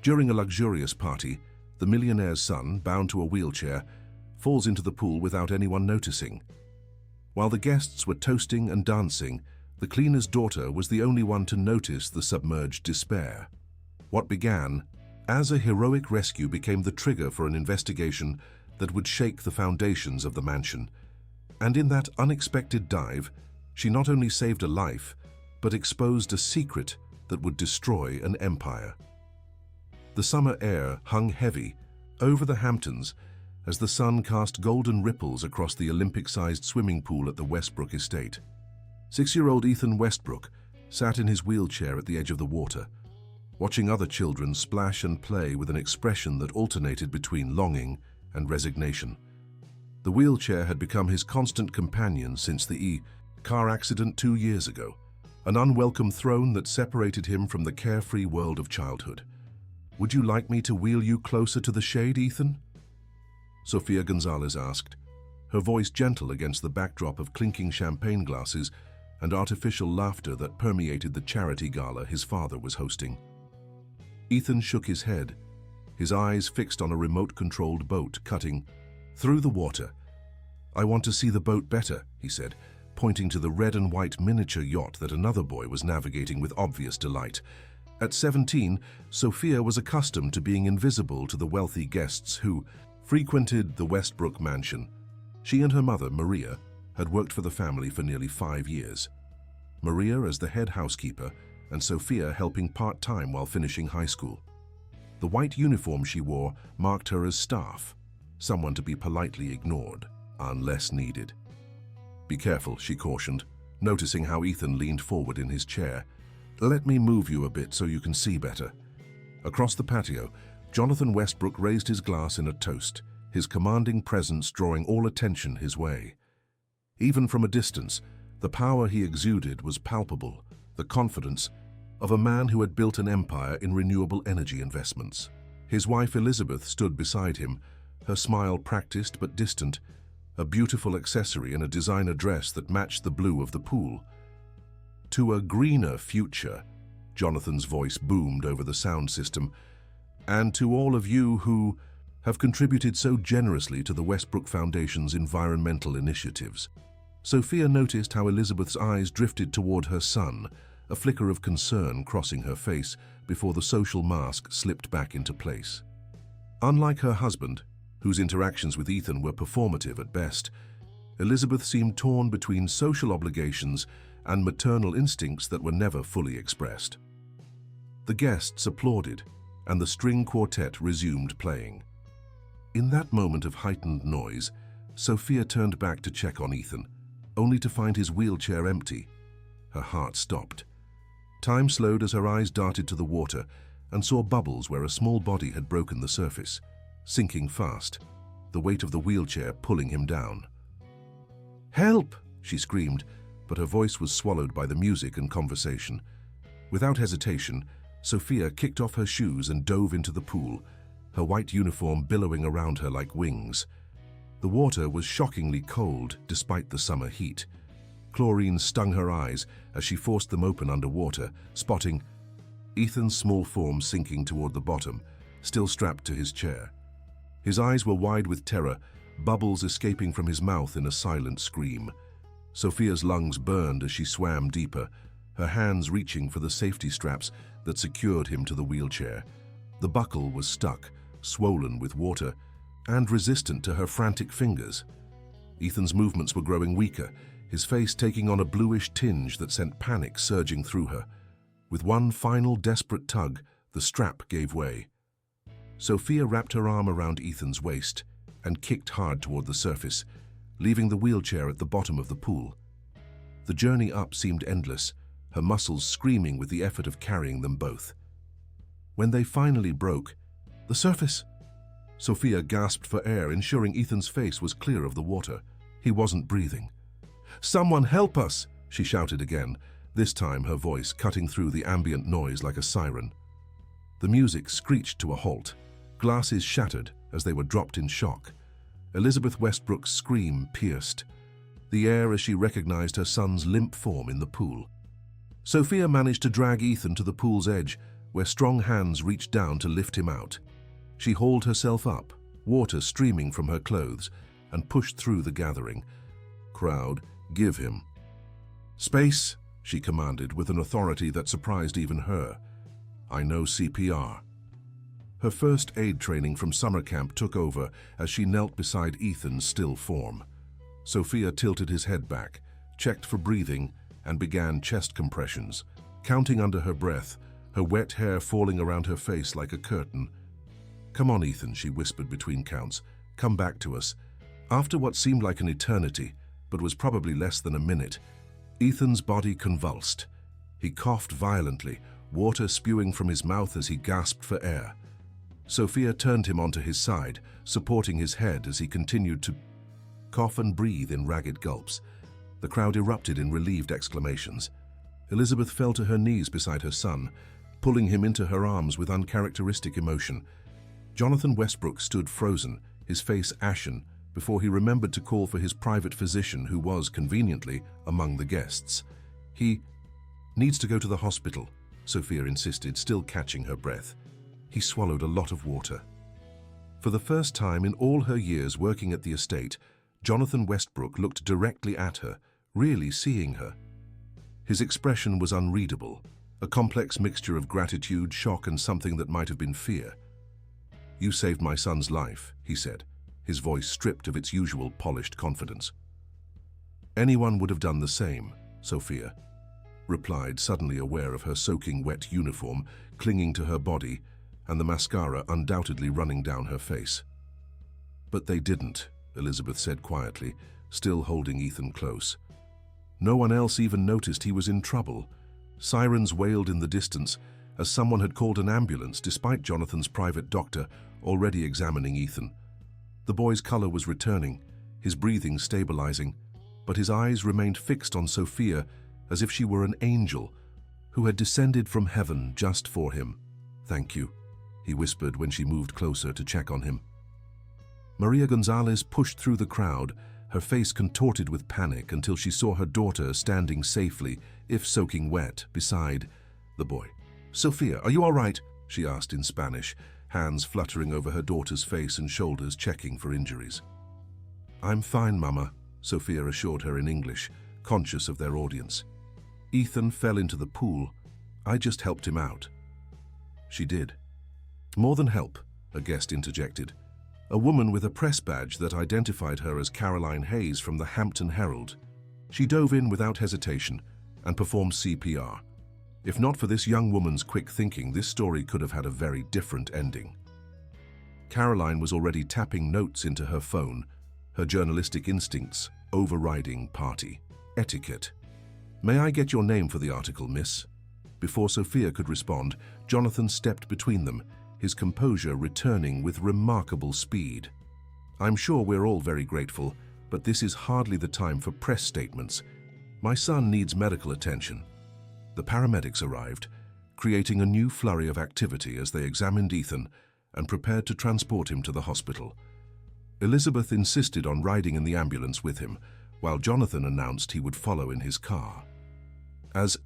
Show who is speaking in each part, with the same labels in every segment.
Speaker 1: During a luxurious party, the millionaire's son, bound to a wheelchair, falls into the pool without anyone noticing. While the guests were toasting and dancing, the cleaner's daughter was the only one to notice the submerged despair. What began as a heroic rescue became the trigger for an investigation that would shake the foundations of the mansion. And in that unexpected dive, she not only saved a life, but exposed a secret that would destroy an empire. The summer air hung heavy over the Hamptons as the sun cast golden ripples across the Olympic-sized swimming pool at the Westbrook estate. 6-year-old Ethan Westbrook sat in his wheelchair at the edge of the water, watching other children splash and play with an expression that alternated between longing and resignation. The wheelchair had become his constant companion since the car accident 2 years ago, an unwelcome throne that separated him from the carefree world of childhood. "Would you like me to wheel you closer to the shade, Ethan?" Sofia Gonzalez asked, her voice gentle against the backdrop of clinking champagne glasses and artificial laughter that permeated the charity gala his father was hosting. Ethan shook his head, his eyes fixed on a remote-controlled boat cutting through the water. "I want to see the boat better," he said, pointing to the red and white miniature yacht that another boy was navigating with obvious delight. At 17, Sofia was accustomed to being invisible to the wealthy guests who frequented the Westbrook mansion. She and her mother, Maria, had worked for the family for nearly 5 years. Maria as the head housekeeper and Sofia helping part-time while finishing high school. The white uniform she wore marked her as staff, someone to be politely ignored, unless needed. "Be careful," she cautioned, noticing how Ethan leaned forward in his chair. "Let me move you a bit so you can see better." Across the patio, Jonathan Westbrook raised his glass in a toast, his commanding presence drawing all attention his way. Even from a distance, the power he exuded was palpable, the confidence of a man who had built an empire in renewable energy investments. His wife Elizabeth stood beside him, her smile practiced but distant, a beautiful accessory in a designer dress that matched the blue of the pool. "To a greener future," Jonathan's voice boomed over the sound system, "and to all of you who have contributed so generously to the Westbrook Foundation's environmental initiatives." Sofia noticed how Elizabeth's eyes drifted toward her son, a flicker of concern crossing her face before the social mask slipped back into place. Unlike her husband, whose interactions with Ethan were performative at best, Elizabeth seemed torn between social obligations and maternal instincts that were never fully expressed. The guests applauded, and the string quartet resumed playing. In that moment of heightened noise, Sofia turned back to check on Ethan, only to find his wheelchair empty. Her heart stopped. Time slowed as her eyes darted to the water and saw bubbles where a small body had broken the surface, sinking fast, the weight of the wheelchair pulling him down. "Help!" she screamed, but her voice was swallowed by the music and conversation. Without hesitation, Sofia kicked off her shoes and dove into the pool, her white uniform billowing around her like wings. The water was shockingly cold despite the summer heat. Chlorine stung her eyes as she forced them open underwater, spotting Ethan's small form sinking toward the bottom, still strapped to his chair. His eyes were wide with terror, bubbles escaping from his mouth in a silent scream. Sofia's lungs burned as she swam deeper, her hands reaching for the safety straps that secured him to the wheelchair. The buckle was stuck, swollen with water, and resistant to her frantic fingers. Ethan's movements were growing weaker, his face taking on a bluish tinge that sent panic surging through her. With one final desperate tug, the strap gave way. Sofia wrapped her arm around Ethan's waist and kicked hard toward the surface, leaving the wheelchair at the bottom of the pool. The journey up seemed endless, her muscles screaming with the effort of carrying them both. When they finally broke, "The surface!" Sofia gasped for air, ensuring Ethan's face was clear of the water. He wasn't breathing. "Someone help us!" she shouted again, this time her voice cutting through the ambient noise like a siren. The music screeched to a halt. Glasses shattered as they were dropped in shock. Elizabeth Westbrook's scream pierced the air as she recognized her son's limp form in the pool. Sofia managed to drag Ethan to the pool's edge, where strong hands reached down to lift him out. She hauled herself up, water streaming from her clothes, and pushed through the gathering crowd. "Give him." "Space," she commanded with an authority that surprised even her. "I know CPR." Her first aid training from summer camp took over as she knelt beside Ethan's still form. Sophia tilted his head back, checked for breathing, and began chest compressions, counting under her breath, her wet hair falling around her face like a curtain. "Come on, Ethan," she whispered between counts. "Come back to us." After what seemed like an eternity, but was probably less than a minute, Ethan's body convulsed. He coughed violently, water spewing from his mouth as he gasped for air. Sophia turned him onto his side, supporting his head as he continued to cough and breathe in ragged gulps. The crowd erupted in relieved exclamations. Elizabeth fell to her knees beside her son, pulling him into her arms with uncharacteristic emotion. Jonathan Westbrook stood frozen, his face ashen, before he remembered to call for his private physician, who was, conveniently, among the guests. "He needs to go to the hospital," Sophia insisted, still catching her breath. He swallowed a lot of water. For the first time in all her years working at the estate, Jonathan Westbrook looked directly at her, really seeing her. His expression was unreadable, a complex mixture of gratitude, shock, and something that might have been fear. "You saved my son's life," he said, his voice stripped of its usual polished confidence. "Anyone would have done the same," Sophia replied, suddenly aware of her soaking wet uniform clinging to her body and the mascara undoubtedly running down her face. "But they didn't," Elizabeth said quietly, still holding Ethan close. No one else even noticed he was in trouble. Sirens wailed in the distance as someone had called an ambulance despite Jonathan's private doctor already examining Ethan. The boy's color was returning, his breathing stabilizing, but his eyes remained fixed on Sophia as if she were an angel who had descended from heaven just for him. "Thank you," he whispered when she moved closer to check on him. Maria Gonzalez pushed through the crowd, her face contorted with panic until she saw her daughter standing safely, if soaking wet, beside the boy. "Sophia, are you all right?" she asked in Spanish, hands fluttering over her daughter's face and shoulders, checking for injuries. "I'm fine, Mama," Sophia assured her in English, conscious of their audience. "Ethan fell into the pool. I just helped him out." She did. "More than help," a guest interjected. A woman with a press badge that identified her as Caroline Hayes from the Hampton Herald. She dove in without hesitation and performed CPR. If not for this young woman's quick thinking, this story could have had a very different ending. Caroline was already tapping notes into her phone, her journalistic instincts overriding party etiquette. "May I get your name for the article, miss?" Before Sophia could respond, Jonathan stepped between them, his composure returning with remarkable speed. "I'm sure we're all very grateful, but this is hardly the time for press statements. My son needs medical attention." The paramedics arrived, creating a new flurry of activity as they examined Ethan and prepared to transport him to the hospital. Elizabeth insisted on riding in the ambulance with him, while Jonathan announced he would follow in his car. As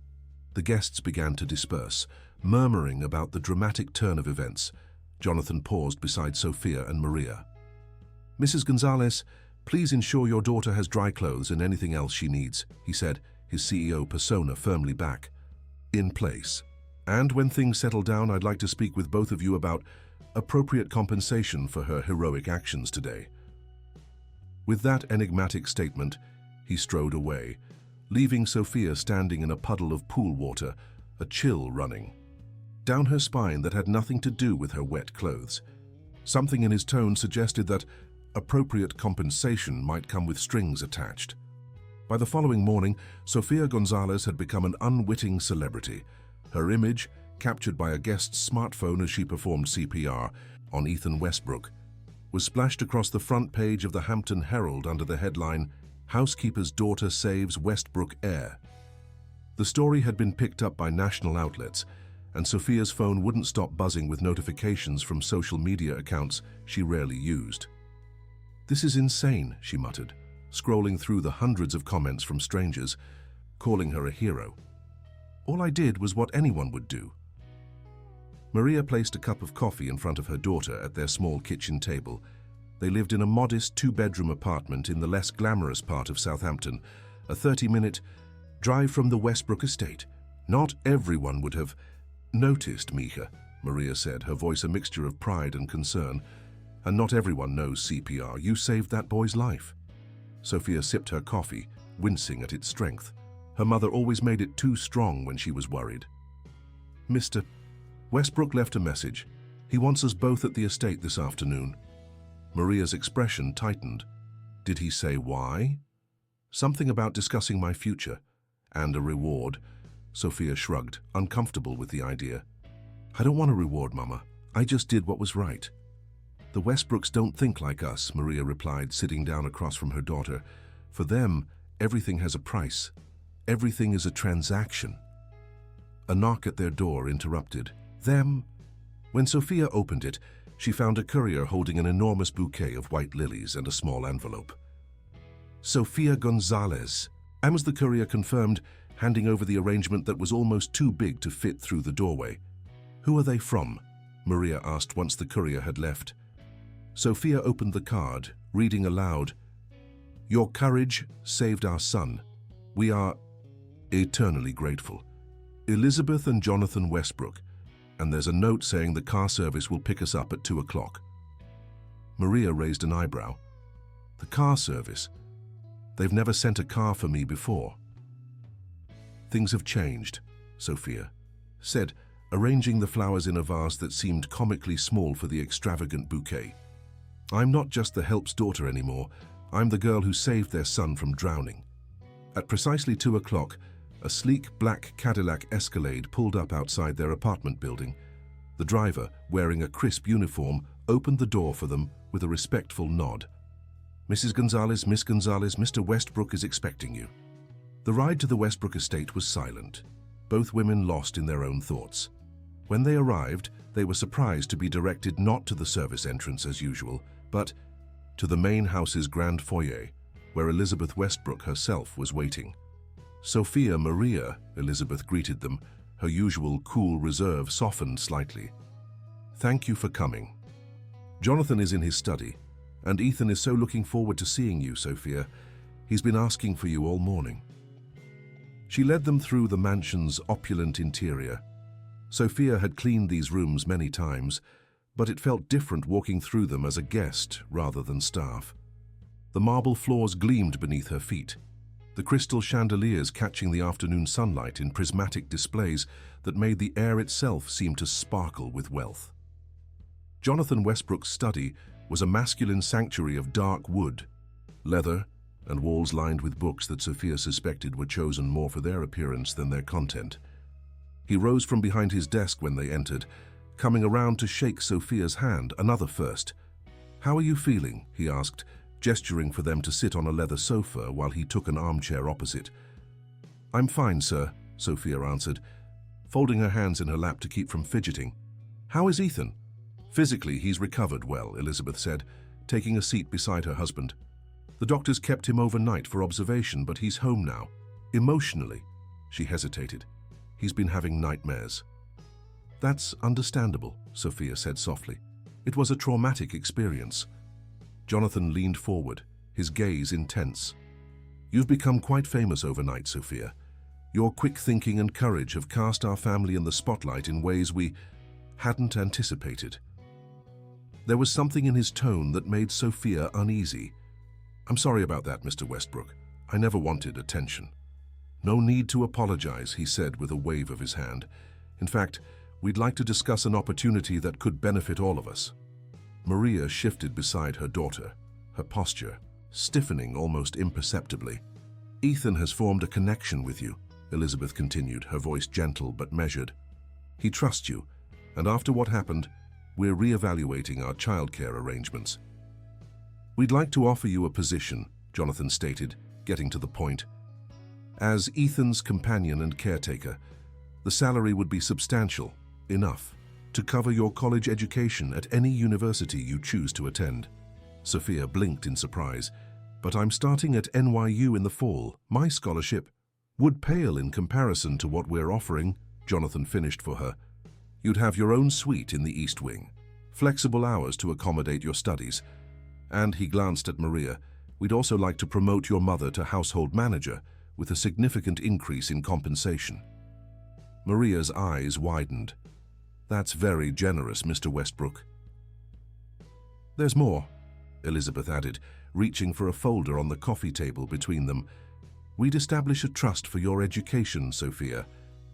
Speaker 1: the guests began to disperse, murmuring about the dramatic turn of events, Jonathan paused beside Sophia and Maria. "Mrs. Gonzalez, please ensure your daughter has dry clothes and anything else she needs," he said, his CEO persona firmly back in place. "And when things settle down, I'd like to speak with both of you about appropriate compensation for her heroic actions today." With that enigmatic statement, he strode away, leaving Sophia standing in a puddle of pool water, a chill running down her spine that had nothing to do with her wet clothes. Something in his tone suggested that appropriate compensation might come with strings attached. By the following morning, Sophia Gonzalez had become an unwitting celebrity. Her image, captured by a guest's smartphone as she performed CPR on Ethan Westbrook, was splashed across the front page of the Hampton Herald under the headline, "Housekeeper's Daughter Saves Westbrook Heir." The story had been picked up by national outlets, and Sophia's phone wouldn't stop buzzing with notifications from social media accounts she rarely used. "This is insane," she muttered, scrolling through the hundreds of comments from strangers, calling her a hero. "All I did was what anyone would do." Maria placed a cup of coffee in front of her daughter at their small kitchen table. They lived in a modest two-bedroom apartment in the less glamorous part of Southampton, a 30-minute drive from the Westbrook estate. Not everyone would have noticed, Mika, Maria said, her voice a mixture of pride and concern. And not everyone knows CPR. You saved that boy's life. Sophia sipped her coffee, wincing at its strength. Her mother always made it too strong when she was worried. Mr. Westbrook left a message. He wants us both at the estate this afternoon. Maria's expression tightened. Did he say why? Something about discussing my future and a reward. Sophia shrugged, uncomfortable with the idea. I don't want a reward, Mama. I just did what was right. The Westbrooks don't think like us, Maria replied, sitting down across from her daughter. For them, everything has a price. Everything is a transaction. A knock at their door interrupted. Them? When Sophia opened it, she found a courier holding an enormous bouquet of white lilies and a small envelope. Sofia Gonzalez, as the courier confirmed, handing over the arrangement that was almost too big to fit through the doorway. Who are they from? Maria asked once the courier had left. Sophia opened the card, reading aloud, Your courage saved our son. We are eternally grateful. Elizabeth and Jonathan Westbrook. And there's a note saying the car service will pick us up at 2 o'clock. Maria raised an eyebrow. The car service? They've never sent a car for me before. Things have changed, Sophia said, arranging the flowers in a vase that seemed comically small for the extravagant bouquet. I'm not just the help's daughter anymore. I'm the girl who saved their son from drowning. At precisely 2 o'clock, a sleek black Cadillac Escalade pulled up outside their apartment building. The driver, wearing a crisp uniform, opened the door for them with a respectful nod. Mrs. Gonzalez, Miss Gonzalez, Mr. Westbrook is expecting you. The ride to the Westbrook estate was silent, both women lost in their own thoughts. When they arrived, they were surprised to be directed not to the service entrance as usual, but to the main house's grand foyer, where Elizabeth Westbrook herself was waiting. Sophia Maria, Elizabeth greeted them, her usual cool reserve softened slightly. Thank you for coming. Jonathan is in his study, and Ethan is so looking forward to seeing you, Sophia. He's been asking for you all morning. She led them through the mansion's opulent interior. Sophia had cleaned these rooms many times, but it felt different walking through them as a guest rather than staff. The marble floors gleamed beneath her feet, the crystal chandeliers catching the afternoon sunlight in prismatic displays that made the air itself seem to sparkle with wealth. Jonathan Westbrook's study was a masculine sanctuary of dark wood, leather, and walls lined with books that Sophia suspected were chosen more for their appearance than their content. He rose from behind his desk when they entered, coming around to shake Sophia's hand, another first. How are you feeling? He asked, gesturing for them to sit on a leather sofa while he took an armchair opposite. I'm fine, sir, Sophia answered, folding her hands in her lap to keep from fidgeting. How is Ethan? Physically, he's recovered well, Elizabeth said, taking a seat beside her husband. The doctors kept him overnight for observation, but he's home now. Emotionally, she hesitated. He's been having nightmares. That's understandable, Sophia said softly. It was a traumatic experience. Jonathan leaned forward, his gaze intense. You've become quite famous overnight, Sophia. Your quick thinking and courage have cast our family in the spotlight in ways we hadn't anticipated. There was something in his tone that made Sophia uneasy. I'm sorry about that, Mr. Westbrook. I never wanted attention. No need to apologize, he said with a wave of his hand. In fact, we'd like to discuss an opportunity that could benefit all of us. Maria shifted beside her daughter, her posture stiffening almost imperceptibly. Ethan has formed a connection with you, Elizabeth continued, her voice gentle but measured. He trusts you, and after what happened, we're re-evaluating our childcare arrangements. We'd like to offer you a position, Jonathan stated, getting to the point. As Ethan's companion and caretaker, the salary would be substantial, enough to cover your college education at any university you choose to attend. Sophia blinked in surprise. But I'm starting at NYU in the fall. My scholarship would pale in comparison to what we're offering, Jonathan finished for her. You'd have your own suite in the East Wing, flexible hours to accommodate your studies. And he glanced at Maria. We'd also like to promote your mother to household manager with a significant increase in compensation. Maria's eyes widened. That's very generous, Mr. Westbrook. There's more, Elizabeth added, reaching for a folder on the coffee table between them. We'd establish a trust for your education, Sophia,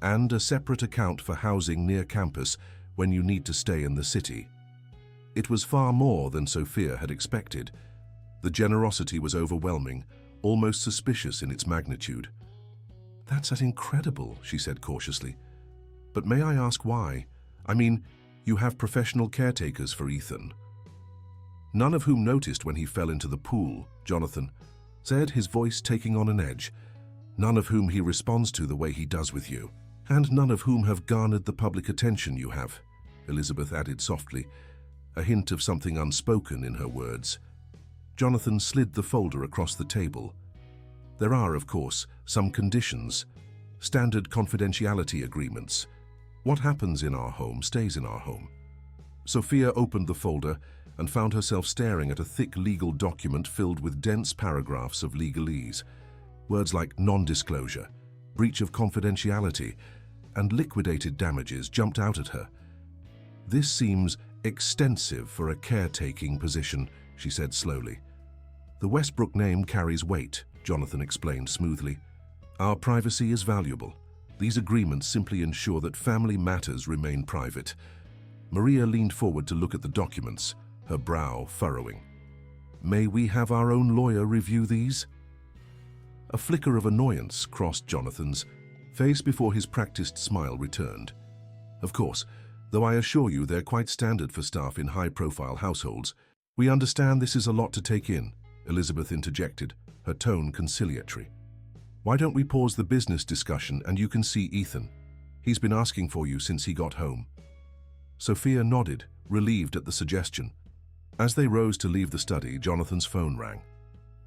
Speaker 1: and a separate account for housing near campus when you need to stay in the city. It was far more than Sophia had expected. The generosity was overwhelming, almost suspicious in its magnitude. That's incredible, she said cautiously. But may I ask why? I mean, you have professional caretakers for Ethan. None of whom noticed when he fell into the pool, Jonathan said, his voice taking on an edge. None of whom he responds to the way he does with you. And none of whom have garnered the public attention you have, Elizabeth added softly, a hint of something unspoken in her words. Jonathan slid the folder across the table. There are, of course, some conditions, standard confidentiality agreements. What happens in our home stays in our home. Sophia opened the folder and found herself staring at a thick legal document filled with dense paragraphs of legalese. Words like non-disclosure, breach of confidentiality, and liquidated damages jumped out at her. This seems extensive for a caretaking position, she said slowly. The Westbrook name carries weight, Jonathan explained smoothly. Our privacy is valuable. These agreements simply ensure that family matters remain private. Maria leaned forward to look at the documents, her brow furrowing. May we have our own lawyer review these? A flicker of annoyance crossed Jonathan's face before his practiced smile returned. Of course, though I assure you they're quite standard for staff in high-profile households. We understand this is a lot to take in, Elizabeth interjected, her tone conciliatory. Why don't we pause the business discussion and you can see Ethan? He's been asking for you since he got home. Sophia nodded, relieved at the suggestion. As they rose to leave the study, Jonathan's phone rang.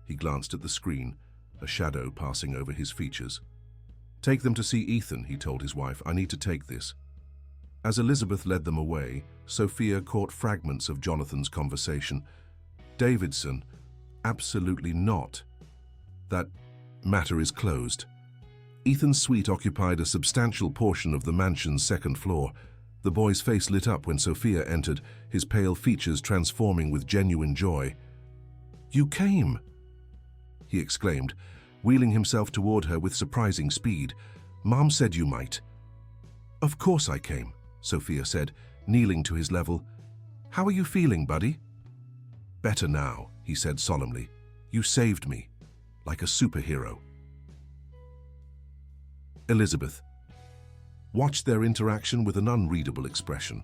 Speaker 1: He glanced at the screen, a shadow passing over his features. Take them to see Ethan, he told his wife. I need to take this. As Elizabeth led them away, Sophia caught fragments of Jonathan's conversation. Davidson, absolutely not. That matter is closed. Ethan's suite occupied a substantial portion of the mansion's second floor. The boy's face lit up when Sophia entered, his pale features transforming with genuine joy. You came, he exclaimed, wheeling himself toward her with surprising speed. Mom said you might. Of course I came, Sophia said, kneeling to his level. How are you feeling, buddy? Better now, he said solemnly. You saved me, like a superhero. Elizabeth watched their interaction with an unreadable expression.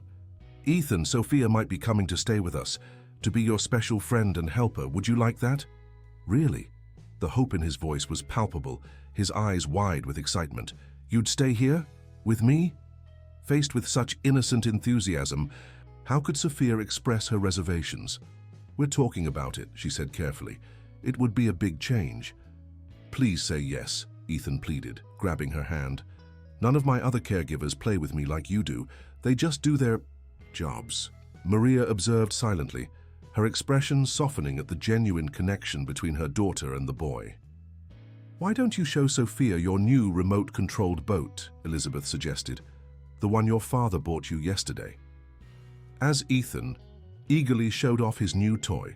Speaker 1: Ethan, Sophia might be coming to stay with us, to be your special friend and helper. Would you like that? Really? The hope in his voice was palpable, his eyes wide with excitement. You'd stay here? With me? Faced with such innocent enthusiasm, how could Sophia express her reservations? We're talking about it, she said carefully. It would be a big change. Please say yes, Ethan pleaded, grabbing her hand. None of my other caregivers play with me like you do. They just do their jobs. Maria observed silently, her expression softening at the genuine connection between her daughter and the boy. Why don't you show Sophia your new remote-controlled boat, Elizabeth suggested, the one your father bought you yesterday. As Ethan eagerly showed off his new toy,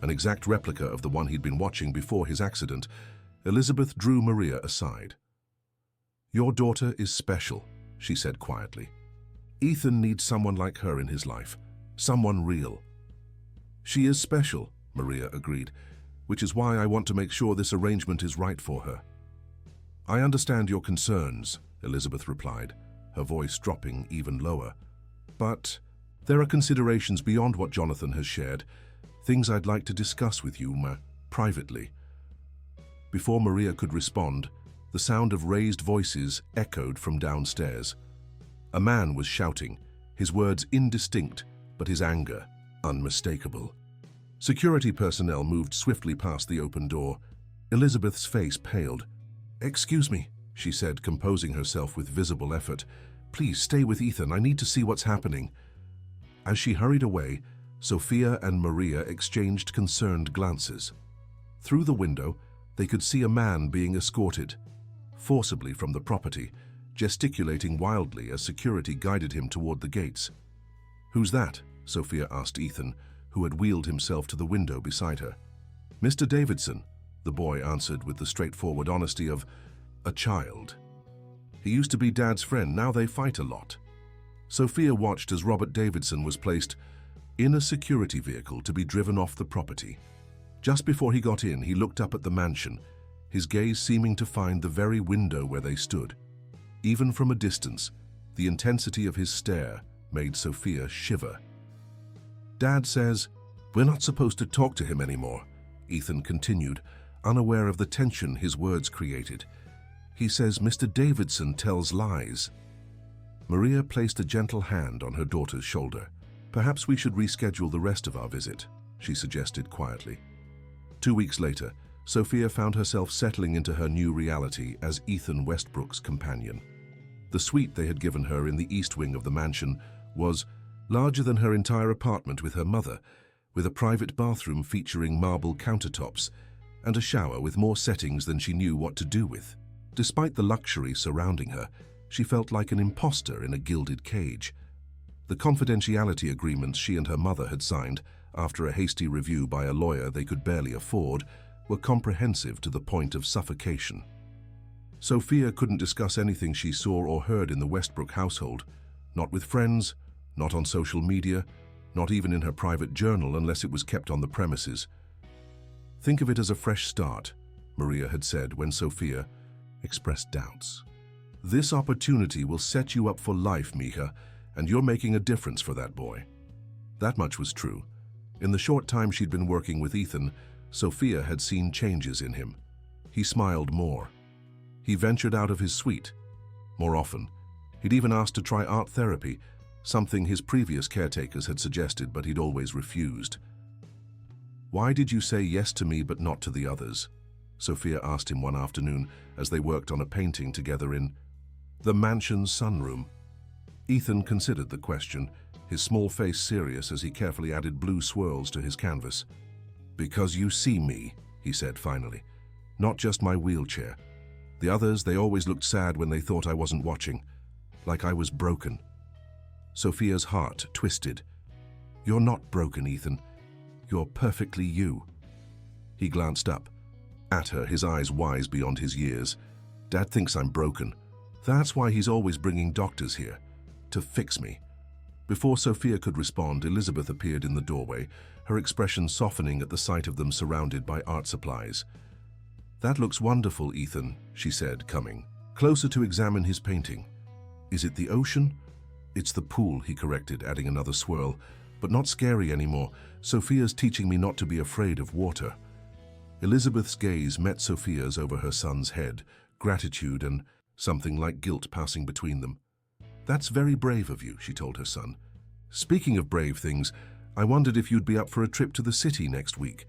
Speaker 1: an exact replica of the one he'd been watching before his accident, Elizabeth drew Maria aside. Your daughter is special, she said quietly. Ethan needs someone like her in his life, someone real. She is special, Maria agreed, which is why I want to make sure this arrangement is right for her. I understand your concerns, Elizabeth replied, her voice dropping even lower. But there are considerations beyond what Jonathan has shared, things I'd like to discuss with you, privately. Before Maria could respond, the sound of raised voices echoed from downstairs. A man was shouting, his words indistinct, but his anger unmistakable. Security personnel moved swiftly past the open door. Elizabeth's face paled. Excuse me, she said, composing herself with visible effort. Please stay with Ethan. I need to see what's happening." As she hurried away, Sophia and Maria exchanged concerned glances. Through the window, they could see a man being escorted forcibly from the property, gesticulating wildly as security guided him toward the gates. "Who's that?" Sophia asked Ethan, who had wheeled himself to the window beside her. "Mr. Davidson," the boy answered with the straightforward honesty of a child. "He used to be Dad's friend. Now they fight a lot." Sophia watched as Robert Davidson was placed in a security vehicle to be driven off the property. Just before he got in, he looked up at the mansion, his gaze seeming to find the very window where they stood. Even from a distance, the intensity of his stare made Sophia shiver. "Dad says we're not supposed to talk to him anymore," Ethan continued, unaware of the tension his words created. "He says Mr. Davidson tells lies." Maria placed a gentle hand on her daughter's shoulder. "Perhaps we should reschedule the rest of our visit," she suggested quietly. 2 weeks later, Sophia found herself settling into her new reality as Ethan Westbrook's companion. The suite they had given her in the east wing of the mansion was larger than her entire apartment with her mother, with a private bathroom featuring marble countertops and a shower with more settings than she knew what to do with. Despite the luxury surrounding her, she felt like an imposter in a gilded cage. The confidentiality agreements she and her mother had signed after a hasty review by a lawyer they could barely afford were comprehensive to the point of suffocation. Sophia couldn't discuss anything she saw or heard in the Westbrook household, not with friends, not on social media, not even in her private journal unless it was kept on the premises. "Think of it as a fresh start," Maria had said when Sophia expressed doubts. "This opportunity will set you up for life, Mija, and you're making a difference for that boy." That much was true. In the short time she'd been working with Ethan, Sophia had seen changes in him. He smiled more. He ventured out of his suite more often. He'd even asked to try art therapy, something his previous caretakers had suggested but he'd always refused. "Why did you say yes to me but not to the others?" Sophia asked him one afternoon as they worked on a painting together in the mansion's sunroom. Ethan considered the question, his small face serious as he carefully added blue swirls to his canvas. "Because you see me," he said finally, "not just my wheelchair. The others, they always looked sad when they thought I wasn't watching, like I was broken." Sophia's heart twisted. "You're not broken, Ethan. You're perfectly you." He glanced up at her, his eyes wise beyond his years. "Dad thinks I'm broken. That's why he's always bringing doctors here, to fix me." Before Sophia could respond, Elizabeth appeared in the doorway, her expression softening at the sight of them surrounded by art supplies. "That looks wonderful, Ethan," she said, coming closer to examine his painting. "Is it the ocean?" "It's the pool," he corrected, adding another swirl. "But not scary anymore. Sophia's teaching me not to be afraid of water." Elizabeth's gaze met Sophia's over her son's head, gratitude and something like guilt passing between them. "That's very brave of you," she told her son. "Speaking of brave things, I wondered if you'd be up for a trip to the city next week.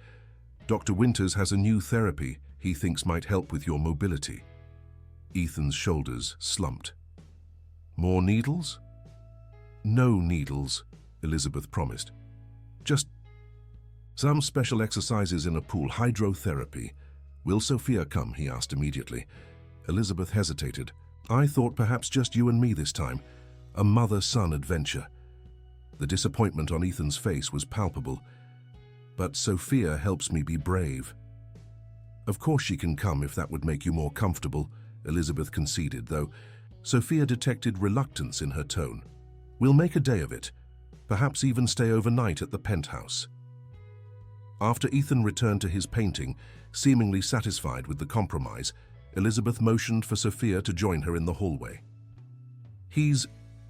Speaker 1: Dr. Winters has a new therapy he thinks might help with your mobility." Ethan's shoulders slumped. "More needles?" "No needles," Elizabeth promised. "Just some special exercises in a pool, hydrotherapy." "Will Sophia come?" he asked immediately. Elizabeth hesitated. "I thought perhaps just you and me this time. A mother-son adventure." The disappointment on Ethan's face was palpable. "But Sophia helps me be brave." "Of course she can come if that would make you more comfortable," Elizabeth conceded, though Sophia detected reluctance in her tone. "We'll make a day of it. Perhaps even stay overnight at the penthouse." After Ethan returned to his painting, seemingly satisfied with the compromise, Elizabeth motioned for Sophia to join her in the hallway. "He's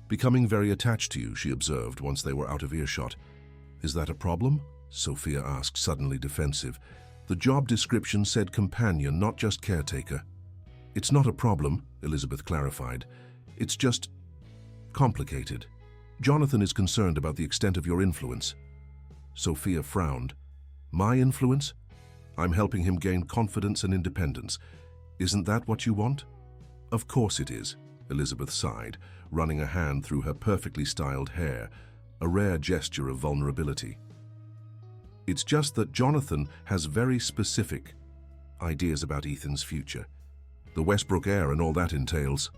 Speaker 1: becoming very attached to you," she observed once they were out of earshot. "Is that a problem?" Sophia asked, suddenly defensive. "The job description said companion, not just caretaker." "It's not a problem," Elizabeth clarified. "It's just complicated. Jonathan is concerned about the extent of your influence." Sophia frowned. "My influence? I'm helping him gain confidence and independence. Isn't that what you want?" "Of course it is," Elizabeth sighed, running a hand through her perfectly styled hair, a rare gesture of vulnerability. It's just that Jonathan has very specific ideas about Ethan's future. The Westbrook heir and all that entails.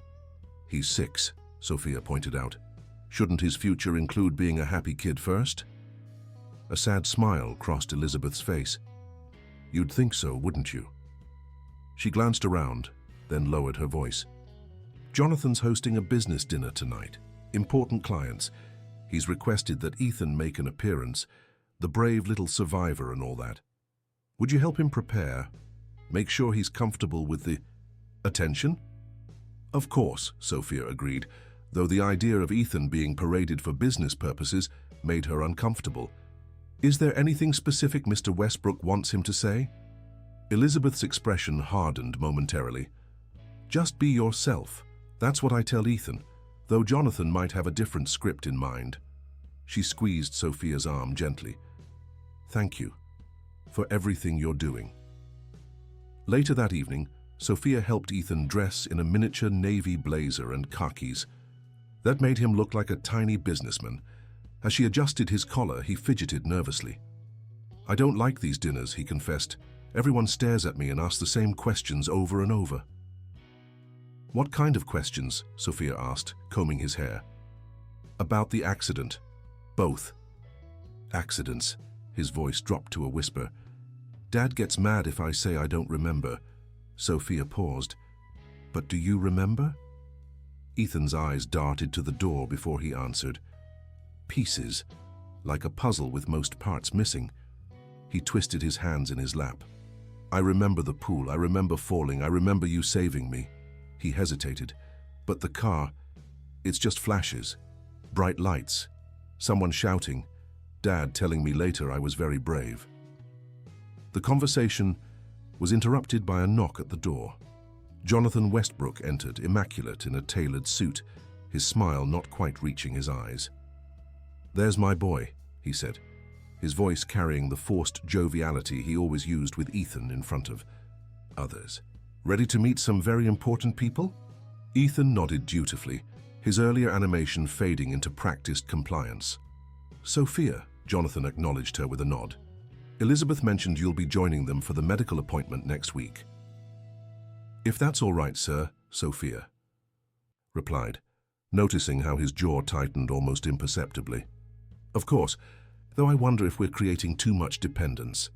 Speaker 1: He's 6, Sophia pointed out. Shouldn't his future include being a happy kid first? A sad smile crossed Elizabeth's face. You'd think so, wouldn't you? She glanced around, then lowered her voice. Jonathan's hosting a business dinner tonight. Important clients. He's requested that Ethan make an appearance, the brave little survivor and all that. Would you help him prepare? Make sure he's comfortable with the attention? Of course, Sophia agreed, though the idea of Ethan being paraded for business purposes made her uncomfortable. Is there anything specific Mr. Westbrook wants him to say? Elizabeth's expression hardened momentarily. Just be yourself. That's what I tell Ethan, though Jonathan might have a different script in mind. She squeezed Sophia's arm gently. Thank you for everything you're doing. Later that evening, Sophia helped Ethan dress in a miniature navy blazer and khakis. That made him look like a tiny businessman. As she adjusted his collar, he fidgeted nervously. I don't like these dinners, he confessed. Everyone stares at me and asks the same questions over and over. What kind of questions? Sophia asked, combing his hair. About the accident. Both. Accidents. His voice dropped to a whisper. Dad gets mad if I say I don't remember. Sophia paused. But do you remember? Ethan's eyes darted to the door before he answered. Pieces, like a puzzle with most parts missing. He twisted his hands in his lap. I remember the pool, I remember falling, I remember you saving me. He hesitated. But the car, it's just flashes, bright lights, someone shouting, Dad telling me later I was very brave. The conversation was interrupted by a knock at the door. Jonathan Westbrook entered, immaculate in a tailored suit, his smile not quite reaching his eyes. There's my boy, he said, his voice carrying the forced joviality he always used with Ethan in front of others. Ready to meet some very important people? Ethan nodded dutifully, his earlier animation fading into practiced compliance. Sophia, Jonathan acknowledged her with a nod. Elizabeth mentioned you'll be joining them for the medical appointment next week. If that's all right, sir, Sophia replied, noticing how his jaw tightened almost imperceptibly. Of course, though I wonder if we're creating too much dependence.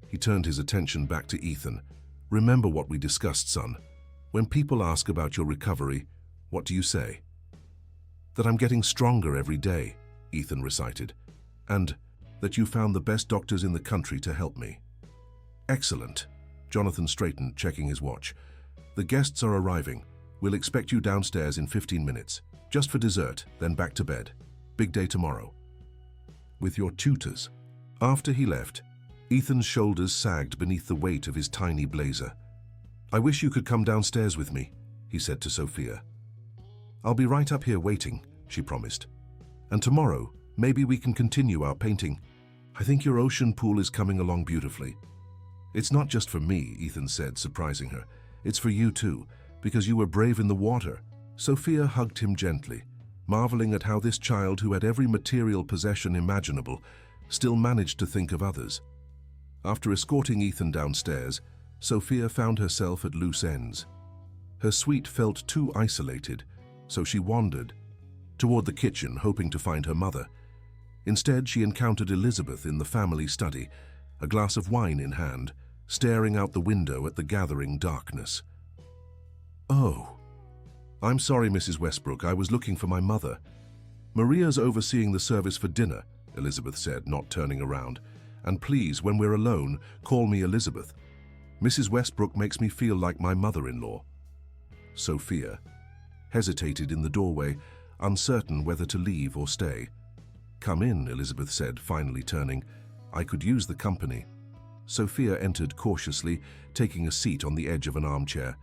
Speaker 1: He turned his attention back to Ethan. Remember what we discussed, son. When people ask about your recovery, what do you say? That I'm getting stronger every day, Ethan recited, and that you found the best doctors in the country to help me. Excellent. Jonathan straightened, checking his watch. The guests are arriving. We'll expect you downstairs in 15 minutes. Just for dessert, then back to bed. Big day tomorrow. With your tutors. After he left, Ethan's shoulders sagged beneath the weight of his tiny blazer. I wish you could come downstairs with me, he said to Sophia. I'll be right up here waiting, she promised. And tomorrow, maybe we can continue our painting. I think your ocean pool is coming along beautifully. It's not just for me, Ethan said, surprising her. It's for you too, because you were brave in the water. Sophia hugged him gently, marveling at how this child who had every material possession imaginable still managed to think of others. After escorting Ethan downstairs, Sophia found herself at loose ends. Her suite felt too isolated, so she wandered toward the kitchen, hoping to find her mother. Instead, she encountered Elizabeth in the family study, a glass of wine in hand, staring out the window at the gathering darkness. Oh, I'm sorry, Mrs. Westbrook, I was looking for my mother. Maria's overseeing the service for dinner, Elizabeth said, not turning around. And please, when we're alone, call me Elizabeth. Mrs. Westbrook makes me feel like my mother-in-law. Sophia hesitated in the doorway, uncertain whether to leave or stay. Come in, Elizabeth said, finally turning. I could use the company. Sophia entered cautiously, taking a seat on the edge of an armchair.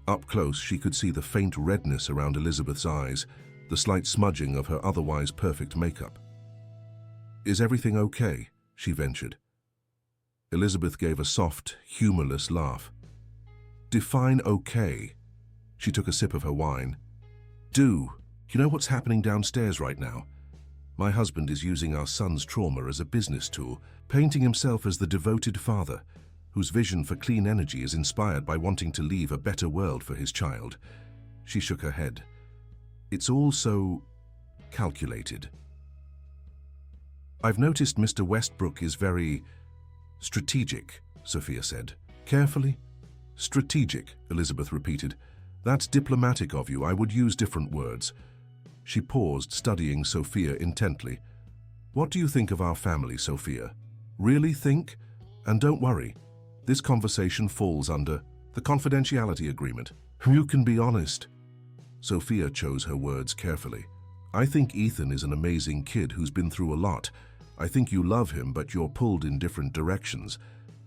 Speaker 1: Up close, she could see the faint redness around Elizabeth's eyes, the slight smudging of her otherwise perfect makeup. Is everything okay? She ventured. Elizabeth gave a soft, humorless laugh. Define okay. She took a sip of her wine. Do. You know what's happening downstairs right now? My husband is using our son's trauma as a business tool, painting himself as the devoted father, whose vision for clean energy is inspired by wanting to leave a better world for his child. She shook her head. It's all so calculated. I've noticed Mr. Westbrook is very strategic, Sophia said. Carefully? Strategic, Elizabeth repeated. That's diplomatic of you. I would use different words. She paused, studying Sophia intently. What do you think of our family, Sophia? Really think? And don't worry. This conversation falls under the confidentiality agreement. You can be honest. Sophia chose her words carefully. I think Ethan is an amazing kid who's been through a lot. I think you love him, but you're pulled in different directions.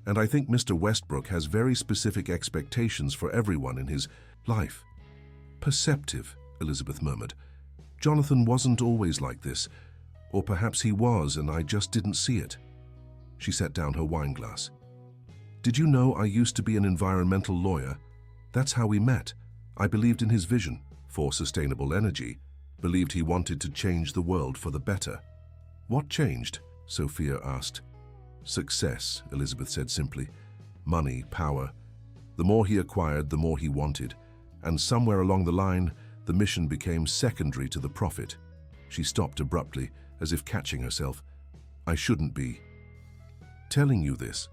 Speaker 1: And I think Mr. Westbrook has very specific expectations for everyone in his life. Perceptive, Elizabeth murmured. Jonathan wasn't always like this. Or perhaps he was, and I just didn't see it. She set down her wine glass. Did you know I used to be an environmental lawyer? That's how we met. I believed in his vision for sustainable energy, believed he wanted to change the world for the better. What changed? Sophia asked. Success, Elizabeth said simply. Money, power. The more he acquired, the more he wanted. And somewhere along the line, the mission became secondary to the profit. She stopped abruptly, as if catching herself. I shouldn't be telling you this.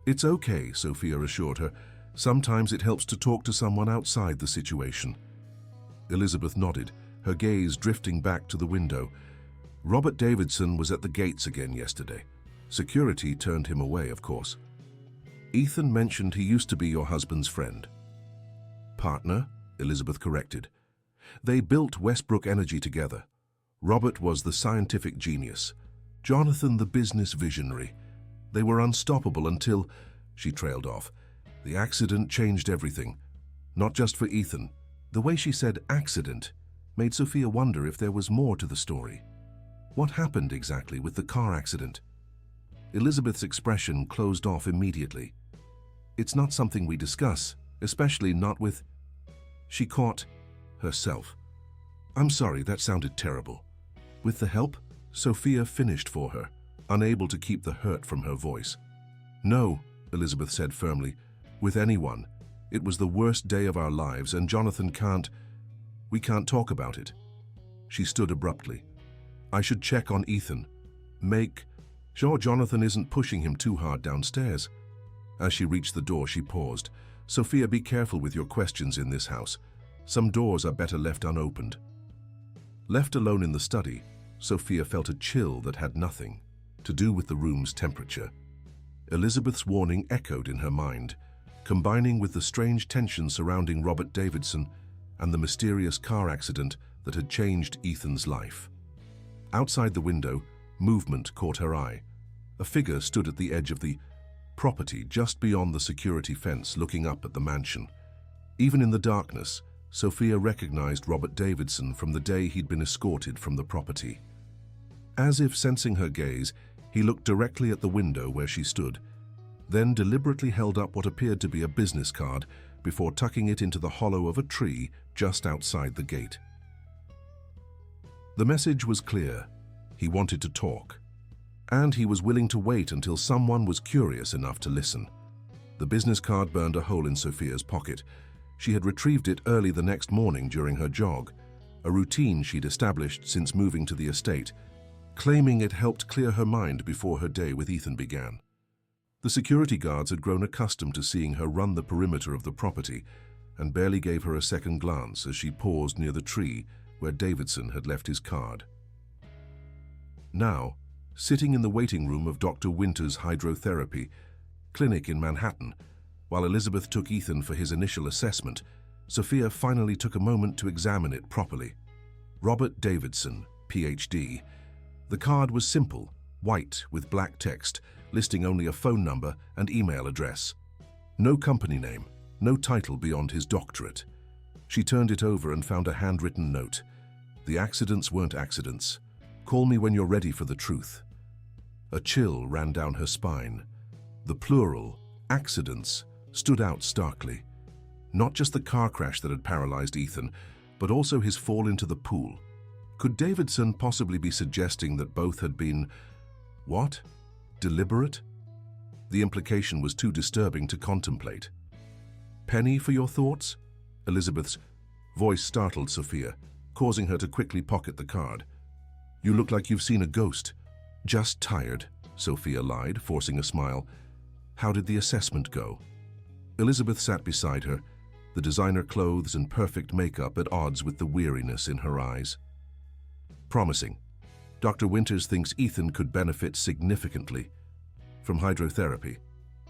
Speaker 1: It's okay, Sophia assured her. Sometimes it helps to talk to someone outside the situation. Elizabeth nodded, her gaze drifting back to the window. Robert Davidson was at the gates again yesterday. Security turned him away, of course. Ethan mentioned he used to be your husband's friend. Partner, Elizabeth corrected. They built Westbrook Energy together. Robert was the scientific genius, Jonathan the business visionary. They were unstoppable until, she trailed off. The accident changed everything. Not just for Ethan. The way she said accident made Sophia wonder if there was more to the story. What happened exactly with the car accident? Elizabeth's expression closed off immediately. It's not something we discuss, especially not with... She caught herself. I'm sorry, that sounded terrible. With the help, Sophia finished for her, unable to keep the hurt from her voice. No, Elizabeth said firmly, with anyone. It was the worst day of our lives, and Jonathan we can't talk about it. She stood abruptly. I should check on Ethan. Make sure Jonathan isn't pushing him too hard downstairs. As she reached the door, she paused. Sophia, be careful with your questions in this house. Some doors are better left unopened. Left alone in the study, Sophia felt a chill that had nothing to do with the room's temperature. Elizabeth's warning echoed in her mind, combining with the strange tension surrounding Robert Davidson and the mysterious car accident that had changed Ethan's life. Outside the window, movement caught her eye. A figure stood at the edge of the property just beyond the security fence, looking up at the mansion. Even in the darkness, Sophia recognized Robert Davidson from the day he'd been escorted from the property. As if sensing her gaze, he looked directly at the window where she stood, then deliberately held up what appeared to be a business card before tucking it into the hollow of a tree just outside the gate. The message was clear. He wanted to talk, and he was willing to wait until someone was curious enough to listen. The business card burned a hole in Sophia's pocket. She had retrieved it early the next morning during her jog, a routine she'd established since moving to the estate, claiming it helped clear her mind before her day with Ethan began. The security guards had grown accustomed to seeing her run the perimeter of the property and barely gave her a second glance as she paused near the tree where Davidson had left his card. Now, sitting in the waiting room of Dr. Winter's hydrotherapy clinic in Manhattan, while Elizabeth took Ethan for his initial assessment, Sophia finally took a moment to examine it properly. Robert Davidson, Ph.D. The card was simple, white with black text, listing only a phone number and email address. No company name, no title beyond his doctorate. She turned it over and found a handwritten note. The accidents weren't accidents. Call me when you're ready for the truth. A chill ran down her spine. The plural, accidents, stood out starkly. Not just the car crash that had paralyzed Ethan, but also his fall into the pool. Could Davidson possibly be suggesting that both had been, what? Deliberate? The implication was too disturbing to contemplate. "Penny for your thoughts?" Elizabeth's voice startled Sophia, causing her to quickly pocket the card. "You look like you've seen a ghost." "Just tired," Sophia lied, forcing a smile. "How did the assessment go?" Elizabeth sat beside her, the designer clothes and perfect makeup at odds with the weariness in her eyes. "Promising. Dr. Winters thinks Ethan could benefit significantly from hydrotherapy.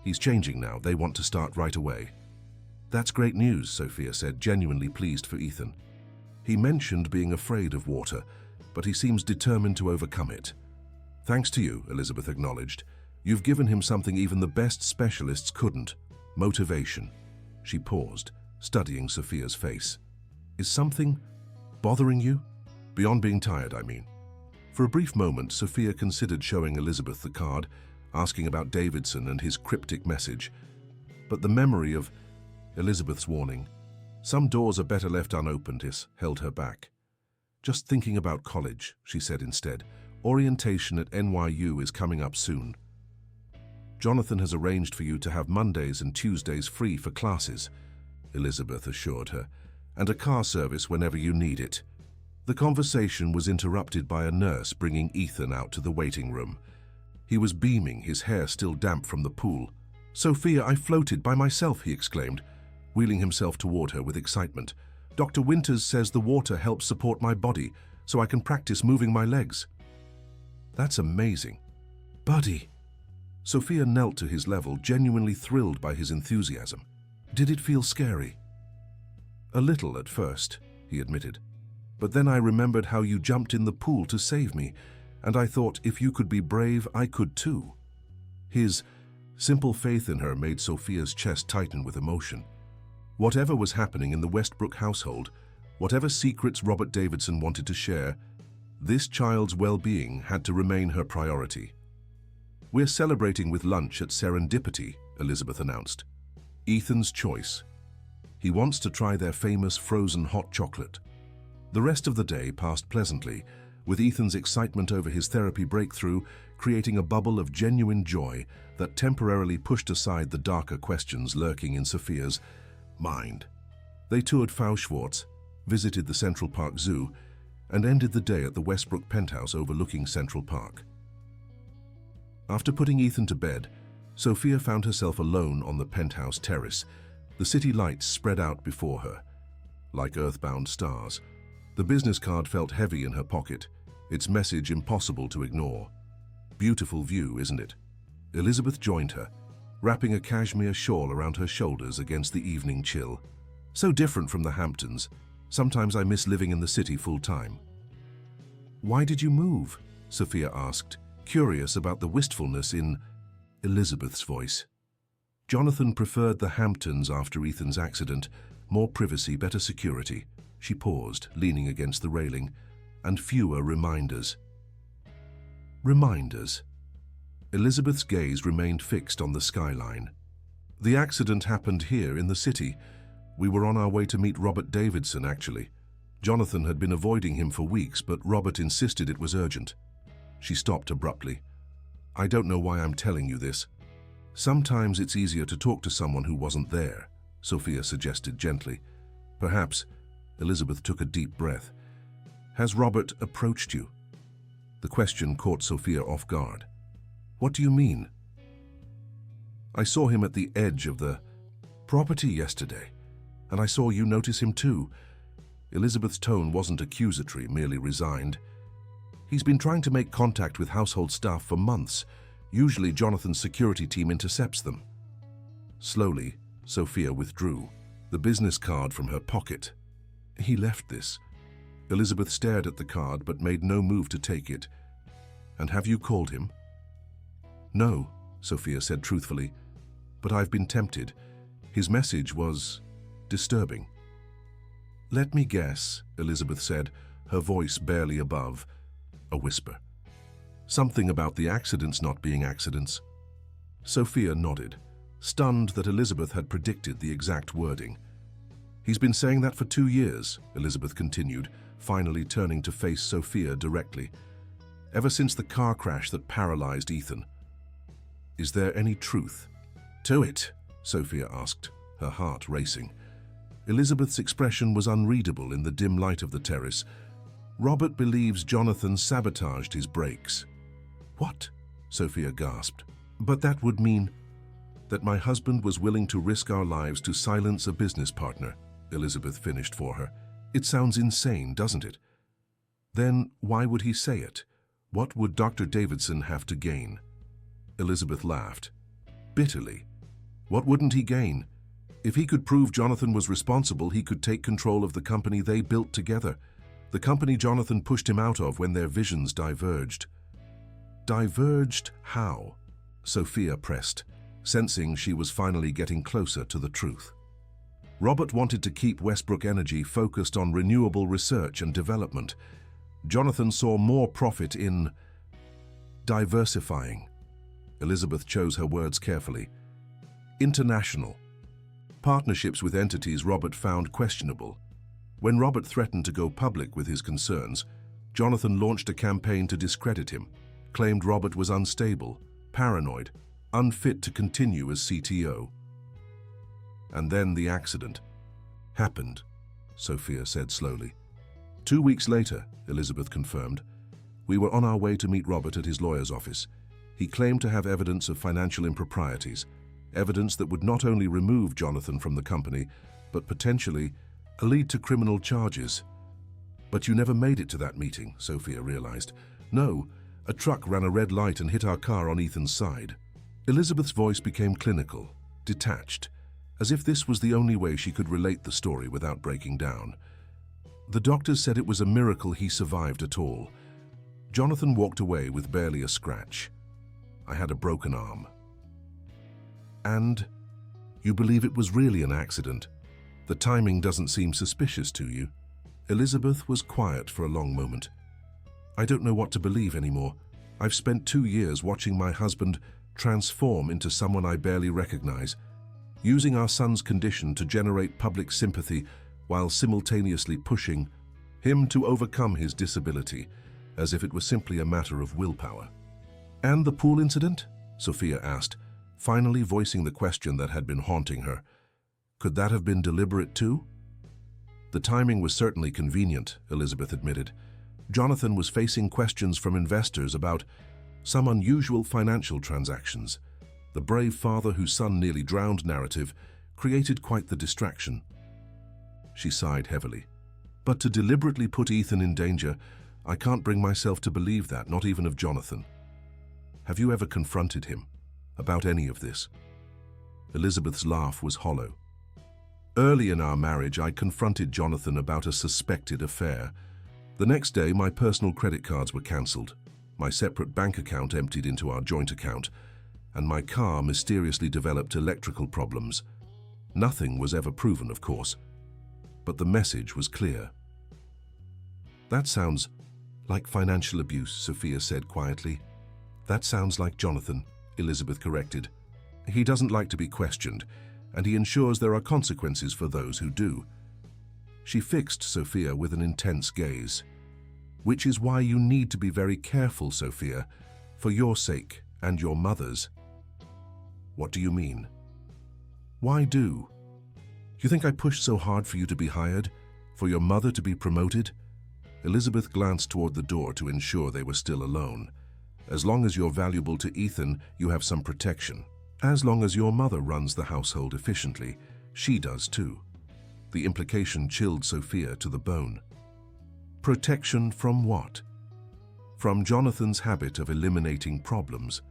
Speaker 1: He's changing now. They want to start right away." "That's great news," Sophia said, genuinely pleased for Ethan. "He mentioned being afraid of water, but he seems determined to overcome it." "Thanks to you," Elizabeth acknowledged. "You've given him something even the best specialists couldn't. Motivation." She paused, studying Sophia's face. "Is something bothering you? Beyond being tired, I mean." For a brief moment, Sophia considered showing Elizabeth the card, asking about Davidson and his cryptic message. But the memory of Elizabeth's warning, "Some doors are better left unopened," held her back. "Just thinking about college," she said instead. "Orientation at NYU is coming up soon. Jonathan has arranged for you to have Mondays and Tuesdays free for classes," Elizabeth assured her, "and a car service whenever you need it." The conversation was interrupted by a nurse bringing Ethan out to the waiting room. He was beaming, his hair still damp from the pool. "Sophia, I floated by myself," he exclaimed, wheeling himself toward her with excitement. "Dr. Winters says the water helps support my body, so I can practice moving my legs." "That's amazing." "Buddy." Sophia knelt to his level, genuinely thrilled by his enthusiasm. "Did it feel scary?" "A little at first," he admitted. "But then I remembered how you jumped in the pool to save me, and I thought if you could be brave, I could too." His simple faith in her made Sophia's chest tighten with emotion. Whatever was happening in the Westbrook household, whatever secrets Robert Davidson wanted to share, this child's well-being had to remain her priority. "We're celebrating with lunch at Serendipity," Elizabeth announced. "Ethan's choice. He wants to try their famous frozen hot chocolate." The rest of the day passed pleasantly, with Ethan's excitement over his therapy breakthrough creating a bubble of genuine joy that temporarily pushed aside the darker questions lurking in Sophia's mind. They toured Schwartz, visited the Central Park Zoo, and ended the day at the Westbrook penthouse overlooking Central Park. After putting Ethan to bed, Sophia found herself alone on the penthouse terrace, the city lights spread out before her, like earthbound stars. The business card felt heavy in her pocket, its message impossible to ignore. "Beautiful view, isn't it?" Elizabeth joined her, wrapping a cashmere shawl around her shoulders against the evening chill. "So different from the Hamptons. Sometimes I miss living in the city full-time." "Why did you move?" Sophia asked, curious about the wistfulness in Elizabeth's voice. "Jonathan preferred the Hamptons after Ethan's accident. More privacy, better security." She paused, leaning against the railing, "and fewer reminders." Reminders. Elizabeth's gaze remained fixed on the skyline. "The accident happened here in the city. We were on our way to meet Robert Davidson, actually. Jonathan had been avoiding him for weeks, but Robert insisted it was urgent." She stopped abruptly. "I don't know why I'm telling you this. Sometimes it's easier to talk to someone who wasn't there," Sophia suggested gently. "Perhaps." Elizabeth took a deep breath. "Has Robert approached you?" The question caught Sophia off guard. "What do you mean?" "I saw him at the edge of the property yesterday, and I saw you notice him too." Elizabeth's tone wasn't accusatory, merely resigned. "He's been trying to make contact with household staff for months. Usually Jonathan's security team intercepts them." Slowly, Sophia withdrew, the business card from her pocket. "He left this." Elizabeth stared at the card but made no move to take it. "And have you called him?" "No," Sophia said truthfully, "but I've been tempted. His message was disturbing." "Let me guess," Elizabeth said, her voice barely above a whisper. "Something about the accidents not being accidents." Sophia nodded, stunned that Elizabeth had predicted the exact wording. He's been saying that for 2 years, Elizabeth continued, finally turning to face Sophia directly. Ever since the car crash that paralyzed Ethan. Is there any truth to it? Sophia asked, her heart racing. Elizabeth's expression was unreadable in the dim light of the terrace. Robert believes Jonathan sabotaged his brakes. What? Sophia gasped. But that would mean that my husband was willing to risk our lives to silence a business partner, Elizabeth finished for her. It sounds insane, doesn't it? Then why would he say it? What would Dr. Davidson have to gain? Elizabeth laughed. Bitterly. What wouldn't he gain? If he could prove Jonathan was responsible, he could take control of the company they built together. The company Jonathan pushed him out of when their visions diverged. Diverged how? Sophia pressed, sensing she was finally getting closer to the truth. Robert wanted to keep Westbrook Energy focused on renewable research and development. Jonathan saw more profit in diversifying. Elizabeth chose her words carefully. International. Partnerships with entities Robert found questionable. When Robert threatened to go public with his concerns, Jonathan launched a campaign to discredit him, claimed Robert was unstable, paranoid, unfit to continue as CTO. And then the accident happened, Sophia said slowly. 2 weeks later, Elizabeth confirmed, we were on our way to meet Robert at his lawyer's office. He claimed to have evidence of financial improprieties, evidence that would not only remove Jonathan from the company, but potentially lead to criminal charges. But you never made it to that meeting, Sophia realized. No, a truck ran a red light and hit our car on Ethan's side. Elizabeth's voice became clinical, detached, as if this was the only way she could relate the story without breaking down. The doctors said it was a miracle he survived at all. Jonathan walked away with barely a scratch. I had a broken arm. And you believe it was really an accident? The timing doesn't seem suspicious to you. Elizabeth was quiet for a long moment. I don't know what to believe anymore. I've spent 2 years watching my husband transform into someone I barely recognize, using our son's condition to generate public sympathy while simultaneously pushing him to overcome his disability, as if it was simply a matter of willpower. And the pool incident? Sophia asked, finally voicing the question that had been haunting her. Could that have been deliberate too? The timing was certainly convenient, Elizabeth admitted. Jonathan was facing questions from investors about some unusual financial transactions. The brave father whose son nearly drowned narrative created quite the distraction. She sighed heavily. But to deliberately put Ethan in danger, I can't bring myself to believe that, not even of Jonathan. Have you ever confronted him about any of this? Elizabeth's laugh was hollow. Early in our marriage, I confronted Jonathan about a suspected affair. The next day, my personal credit cards were cancelled, my separate bank account emptied into our joint account, and my car mysteriously developed electrical problems. Nothing was ever proven, of course, but the message was clear. That sounds like financial abuse, Sophia said quietly. That sounds like Jonathan, Elizabeth corrected. He doesn't like to be questioned, and he ensures there are consequences for those who do. She fixed Sophia with an intense gaze. Which is why you need to be very careful, Sophia, for your sake and your mother's. What do you mean? Why do? You think I pushed so hard for you to be hired? For your mother to be promoted? Elizabeth glanced toward the door to ensure they were still alone. As long as you're valuable to Ethan, you have some protection. As long as your mother runs the household efficiently, she does too. The implication chilled Sophia to the bone. Protection from what? From Jonathan's habit of eliminating problems.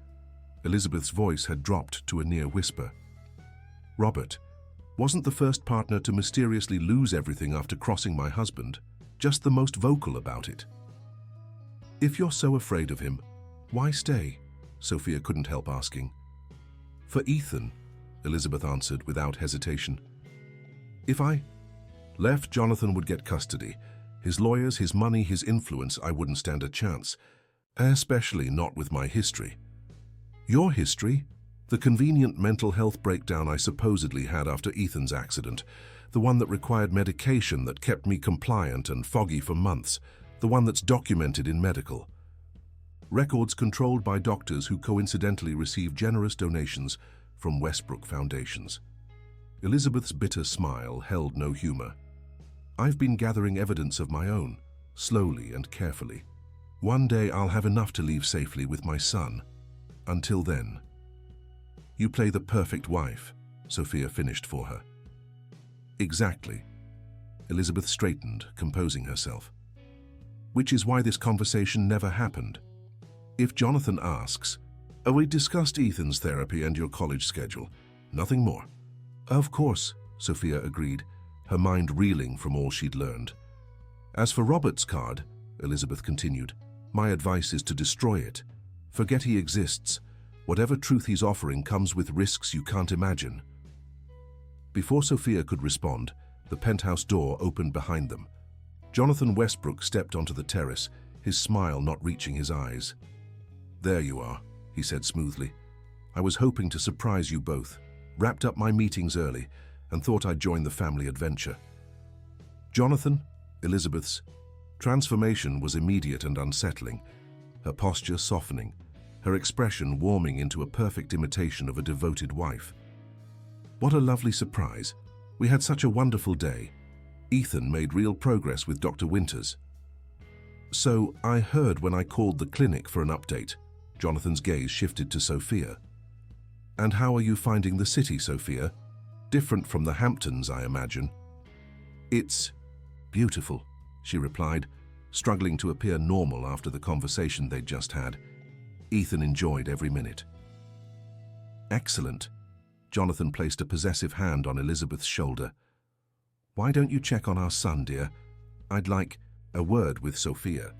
Speaker 1: Elizabeth's voice had dropped to a near whisper. Robert wasn't the first partner to mysteriously lose everything after crossing my husband, just the most vocal about it. If you're so afraid of him, why stay? Sophia couldn't help asking. For Ethan, Elizabeth answered without hesitation. If I left, Jonathan would get custody. His lawyers, his money, his influence, I wouldn't stand a chance. Especially not with my history. Your history? The convenient mental health breakdown I supposedly had after Ethan's accident. the one that required medication that kept me compliant and foggy for months, the one that's documented in medical. Records controlled by doctors who coincidentally received generous donations from Westbrook foundations. Elizabeth's bitter smile held no humor. I've been gathering evidence of my own, slowly and carefully. One day I'll have enough to leave safely with my son. Until then. You play the perfect wife, Sophia finished for her. Exactly. Elizabeth straightened, composing herself. Which is why this conversation never happened. If Jonathan asks, we discussed Ethan's therapy and your college schedule. Nothing more. Of course, Sophia agreed, her mind reeling from all she'd learned. As for Robert's card, Elizabeth continued, my advice is to destroy it. Forget he exists. Whatever truth he's offering comes with risks you can't imagine. Before Sophia could respond, the penthouse door opened behind them. Jonathan Westbrook stepped onto the terrace, his smile not reaching his eyes. There you are, he said smoothly. I was hoping to surprise you both. Wrapped up my meetings early and thought I'd join the family adventure. Jonathan, Elizabeth's transformation was immediate and unsettling, her posture softening, her expression warming into a perfect imitation of a devoted wife. What a lovely surprise. We had such a wonderful day. Ethan made real progress with Dr. Winters. So I heard when I called the clinic for an update. Jonathan's gaze shifted to Sophia. And how are you finding the city, Sophia? Different from the Hamptons, I imagine. It's beautiful, she replied, struggling to appear normal after the conversation they'd just had. Ethan enjoyed every minute. Excellent. Jonathan placed a possessive hand on Elizabeth's shoulder. Why don't you check on our son, dear? I'd like a word with Sophia.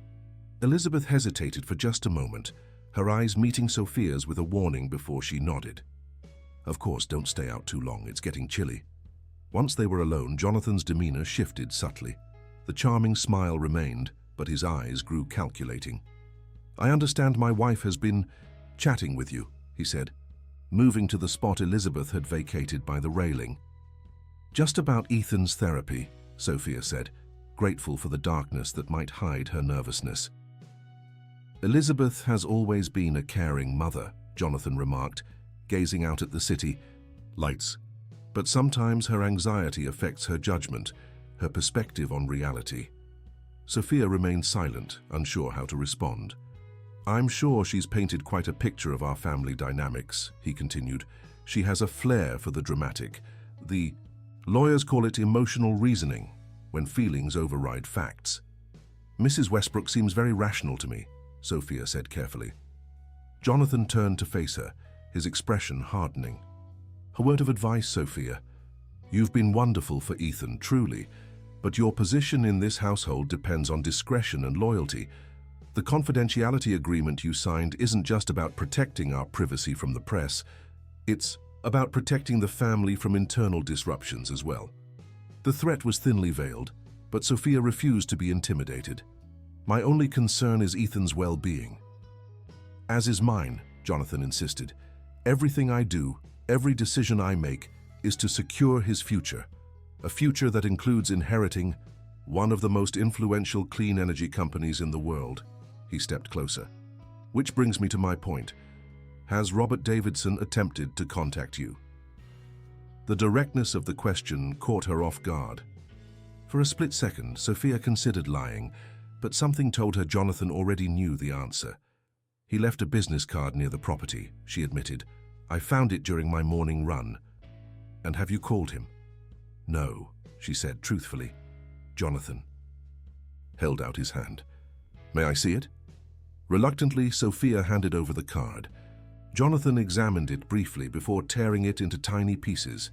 Speaker 1: Elizabeth hesitated for just a moment, her eyes meeting Sophia's with a warning before she nodded. Of course, don't stay out too long, it's getting chilly. Once they were alone, Jonathan's demeanor shifted subtly. The charming smile remained, but his eyes grew calculating. I understand my wife has been chatting with you, he said, moving to the spot Elizabeth had vacated by the railing. Just about Ethan's therapy, Sophia said, grateful for the darkness that might hide her nervousness. Elizabeth has always been a caring mother, Jonathan remarked, gazing out at the city lights. But sometimes her anxiety affects her judgment, her perspective on reality. Sophia remained silent, unsure how to respond. I'm sure she's painted quite a picture of our family dynamics, he continued. She has a flair for the dramatic. The lawyers call it emotional reasoning, when feelings override facts. Mrs. Westbrook seems very rational to me, Sophia said carefully. Jonathan turned to face her, his expression hardening. A word of advice, Sophia. You've been wonderful for Ethan, truly, but your position in this household depends on discretion and loyalty. The confidentiality agreement you signed isn't just about protecting our privacy from the press. It's about protecting the family from internal disruptions as well. The threat was thinly veiled, but Sophia refused to be intimidated. My only concern is Ethan's well-being. As is mine, Jonathan insisted. Everything I do, every decision I make, is to secure his future, a future that includes inheriting one of the most influential clean energy companies in the world. He stepped closer. Which brings me to my point. Has Robert Davidson attempted to contact you? The directness of the question caught her off guard. For a split second, Sophia considered lying, but something told her Jonathan already knew the answer. He left a business card near the property, she admitted. I found it during my morning run. And have you called him? No, she said truthfully. Jonathan held out his hand. May I see it? Reluctantly, Sophia handed over the card. Jonathan examined it briefly before tearing it into tiny pieces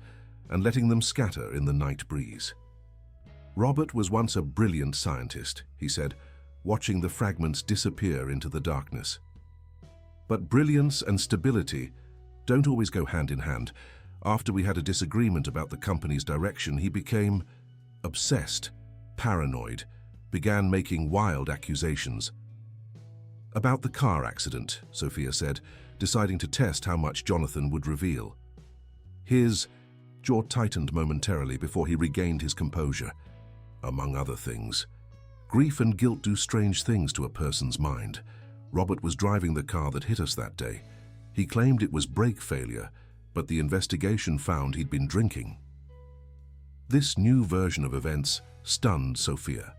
Speaker 1: and letting them scatter in the night breeze. Robert was once a brilliant scientist, he said, watching the fragments disappear into the darkness. But brilliance and stability don't always go hand in hand. After we had a disagreement about the company's direction, he became obsessed, paranoid, began making wild accusations. About the car accident, Sophia said, deciding to test how much Jonathan would reveal. His jaw tightened momentarily before he regained his composure. Among other things, grief and guilt do strange things to a person's mind. Robert was driving the car that hit us that day. He claimed it was brake failure, but the investigation found he'd been drinking. This new version of events stunned Sophia.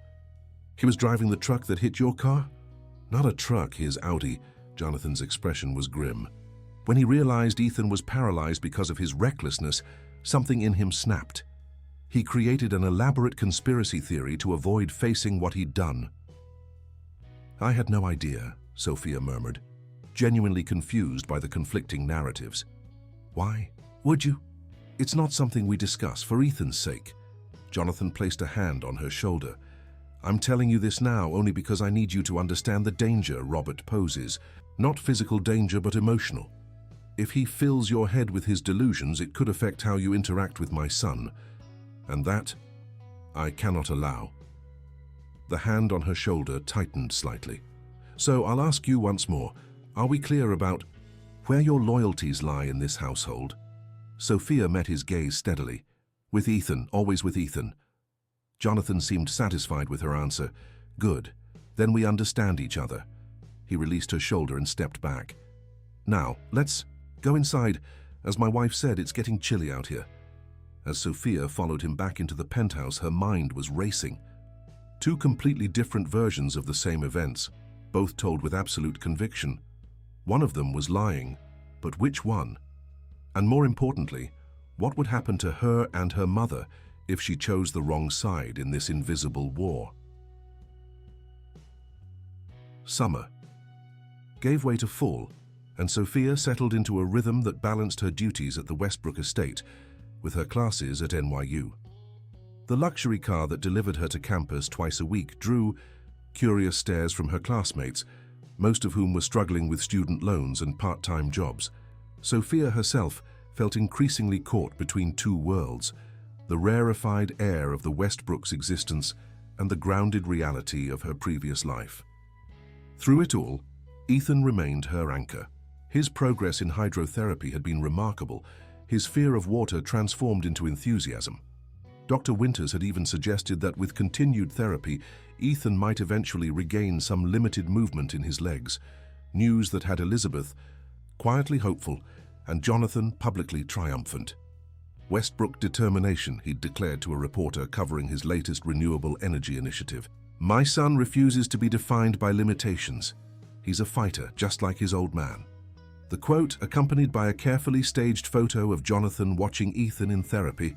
Speaker 1: He was driving the truck that hit your car? Not a truck, his Audi. Jonathan's expression was grim. When he realized Ethan was paralyzed because of his recklessness, something in him snapped. He created an elaborate conspiracy theory to avoid facing what he'd done. I had no idea, Sophia murmured, genuinely confused by the conflicting narratives. Why would you? It's not something we discuss for Ethan's sake. Jonathan placed a hand on her shoulder. I'm telling you this now only because I need you to understand the danger Robert poses. Not physical danger, but emotional. If he fills your head with his delusions, it could affect how you interact with my son. And that, I cannot allow. The hand on her shoulder tightened slightly. So I'll ask you once more, are we clear about where your loyalties lie in this household? Sophia met his gaze steadily. With Ethan, always with Ethan. Jonathan seemed satisfied with her answer. Good. Then we understand each other. He released her shoulder and stepped back. Now, let's go inside. As my wife said, it's getting chilly out here. As Sophia followed him back into the penthouse, her mind was racing. Two completely different versions of the same events, both told with absolute conviction. One of them was lying, but which one? And more importantly, what would happen to her and her mother if she chose the wrong side in this invisible war? Summer gave way to fall, and Sophia settled into a rhythm that balanced her duties at the Westbrook estate with her classes at NYU. The luxury car that delivered her to campus twice a week drew curious stares from her classmates, most of whom were struggling with student loans and part-time jobs. Sophia herself felt increasingly caught between two worlds, the rarefied air of the Westbrooks' existence and the grounded reality of her previous life. Through it all, Ethan remained her anchor. His progress in hydrotherapy had been remarkable, his fear of water transformed into enthusiasm. Dr. Winters had even suggested that with continued therapy, Ethan might eventually regain some limited movement in his legs, news that had Elizabeth quietly hopeful and Jonathan publicly triumphant. Westbrook determination, he'd declared to a reporter covering his latest renewable energy initiative. My son refuses to be defined by limitations. He's a fighter, just like his old man. The quote, accompanied by a carefully staged photo of Jonathan watching Ethan in therapy,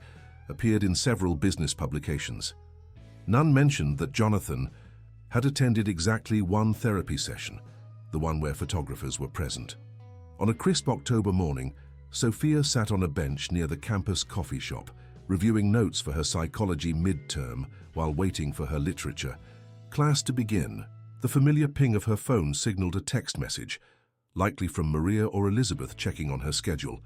Speaker 1: appeared in several business publications. None mentioned that Jonathan had attended exactly one therapy session, the one where photographers were present. On a crisp October morning, Sophia sat on a bench near the campus coffee shop, reviewing notes for her psychology midterm while waiting for her literature. Class to begin. The familiar ping of her phone signaled a text message, likely from Maria or Elizabeth checking on her schedule.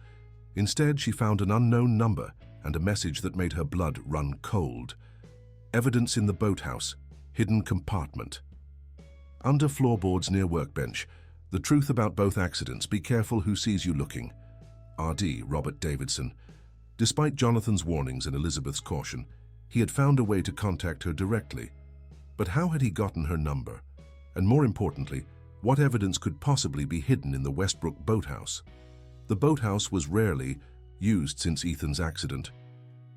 Speaker 1: Instead, she found an unknown number and a message that made her blood run cold. Evidence in the boathouse, hidden compartment. Under floorboards near workbench, the truth about both accidents, be careful who sees you looking. R.D. Robert Davidson. Despite Jonathan's warnings and Elizabeth's caution, he had found a way to contact her directly. But how had he gotten her number? And more importantly, what evidence could possibly be hidden in the Westbrook boathouse? The boathouse was rarely used since Ethan's accident.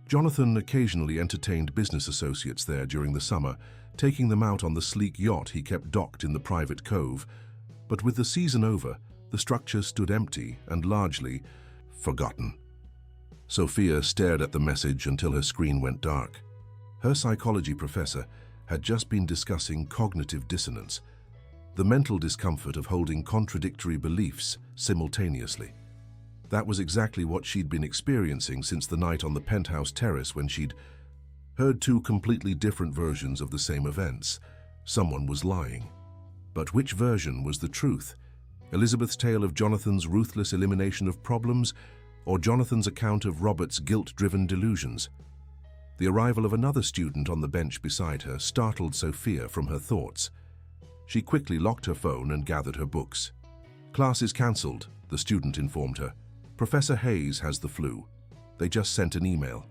Speaker 1: Jonathan occasionally entertained business associates there during the summer, taking them out on the sleek yacht he kept docked in the private cove. But with the season over, the structure stood empty and largely forgotten. Sophia stared at the message until her screen went dark. Her psychology professor had just been discussing cognitive dissonance, the mental discomfort of holding contradictory beliefs simultaneously. That was exactly what she'd been experiencing since the night on the penthouse terrace when she'd heard two completely different versions of the same events. Someone was lying. But which version was the truth? Elizabeth's tale of Jonathan's ruthless elimination of problems, or Jonathan's account of Robert's guilt-driven delusions? The arrival of another student on the bench beside her startled Sophia from her thoughts. She quickly locked her phone and gathered her books. Class is cancelled, the student informed her. Professor Hayes has the flu. They just sent an email.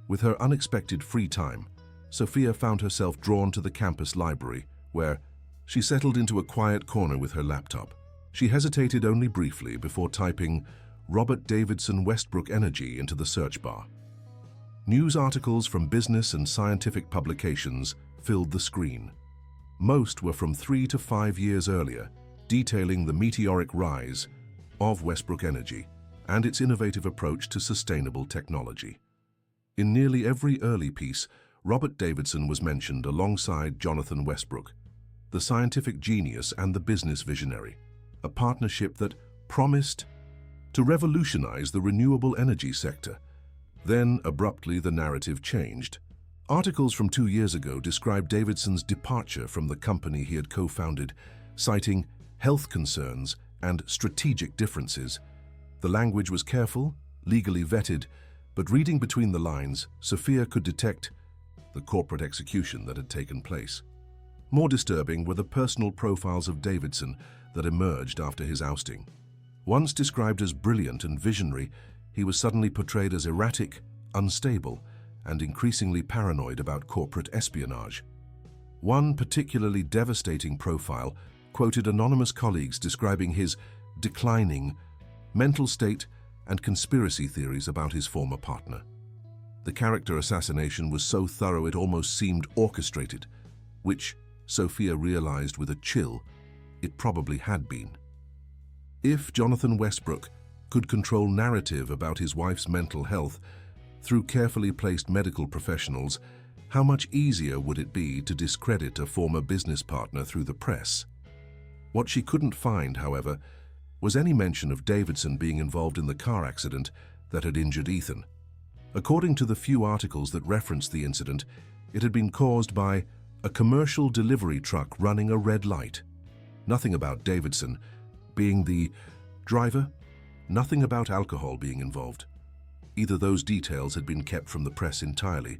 Speaker 1: With her unexpected free time, Sophia found herself drawn to the campus library, where she settled into a quiet corner with her laptop. She hesitated only briefly before typing Robert Davidson Westbrook Energy into the search bar. News articles from business and scientific publications filled the screen. Most were from 3 to 5 years earlier, detailing the meteoric rise of Westbrook Energy and its innovative approach to sustainable technology. In nearly every early piece, Robert Davidson was mentioned alongside Jonathan Westbrook, the scientific genius and the business visionary, a partnership that promised to revolutionize the renewable energy sector. Then, abruptly, the narrative changed. Articles from 2 years ago described Davidson's departure from the company he had co-founded, citing health concerns and strategic differences. The language was careful, legally vetted, but reading between the lines, Sophia could detect the corporate execution that had taken place. More disturbing were the personal profiles of Davidson that emerged after his ousting. Once described as brilliant and visionary, he was suddenly portrayed as erratic, unstable, and increasingly paranoid about corporate espionage. One particularly devastating profile quoted anonymous colleagues describing his declining mental state and conspiracy theories about his former partner. The character assassination was so thorough it almost seemed orchestrated, which Sophia realized with a chill it probably had been. If Jonathan Westbrook could control narrative about his wife's mental health through carefully placed medical professionals, how much easier would it be to discredit a former business partner through the press? What she couldn't find, however, was any mention of Davidson being involved in the car accident that had injured Ethan. According to the few articles that referenced the incident, it had been caused by a commercial delivery truck running a red light. Nothing about Davidson being the driver, nothing about alcohol being involved. Either those details had been kept from the press entirely,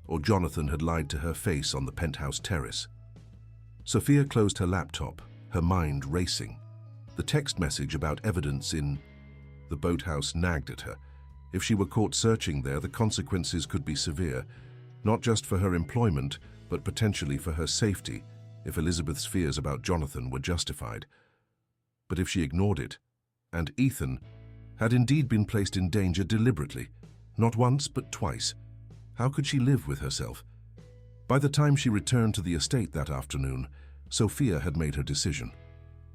Speaker 1: or Jonathan had lied to her face on the penthouse terrace. Sophia closed her laptop, her mind racing. The text message about evidence in the boathouse nagged at her. If she were caught searching there, the consequences could be severe, not just for her employment, but potentially for her safety, if Elizabeth's fears about Jonathan were justified. But if she ignored it, and Ethan had indeed been placed in danger deliberately, not once but twice, how could she live with herself? By the time she returned to the estate that afternoon, Sophia had made her decision.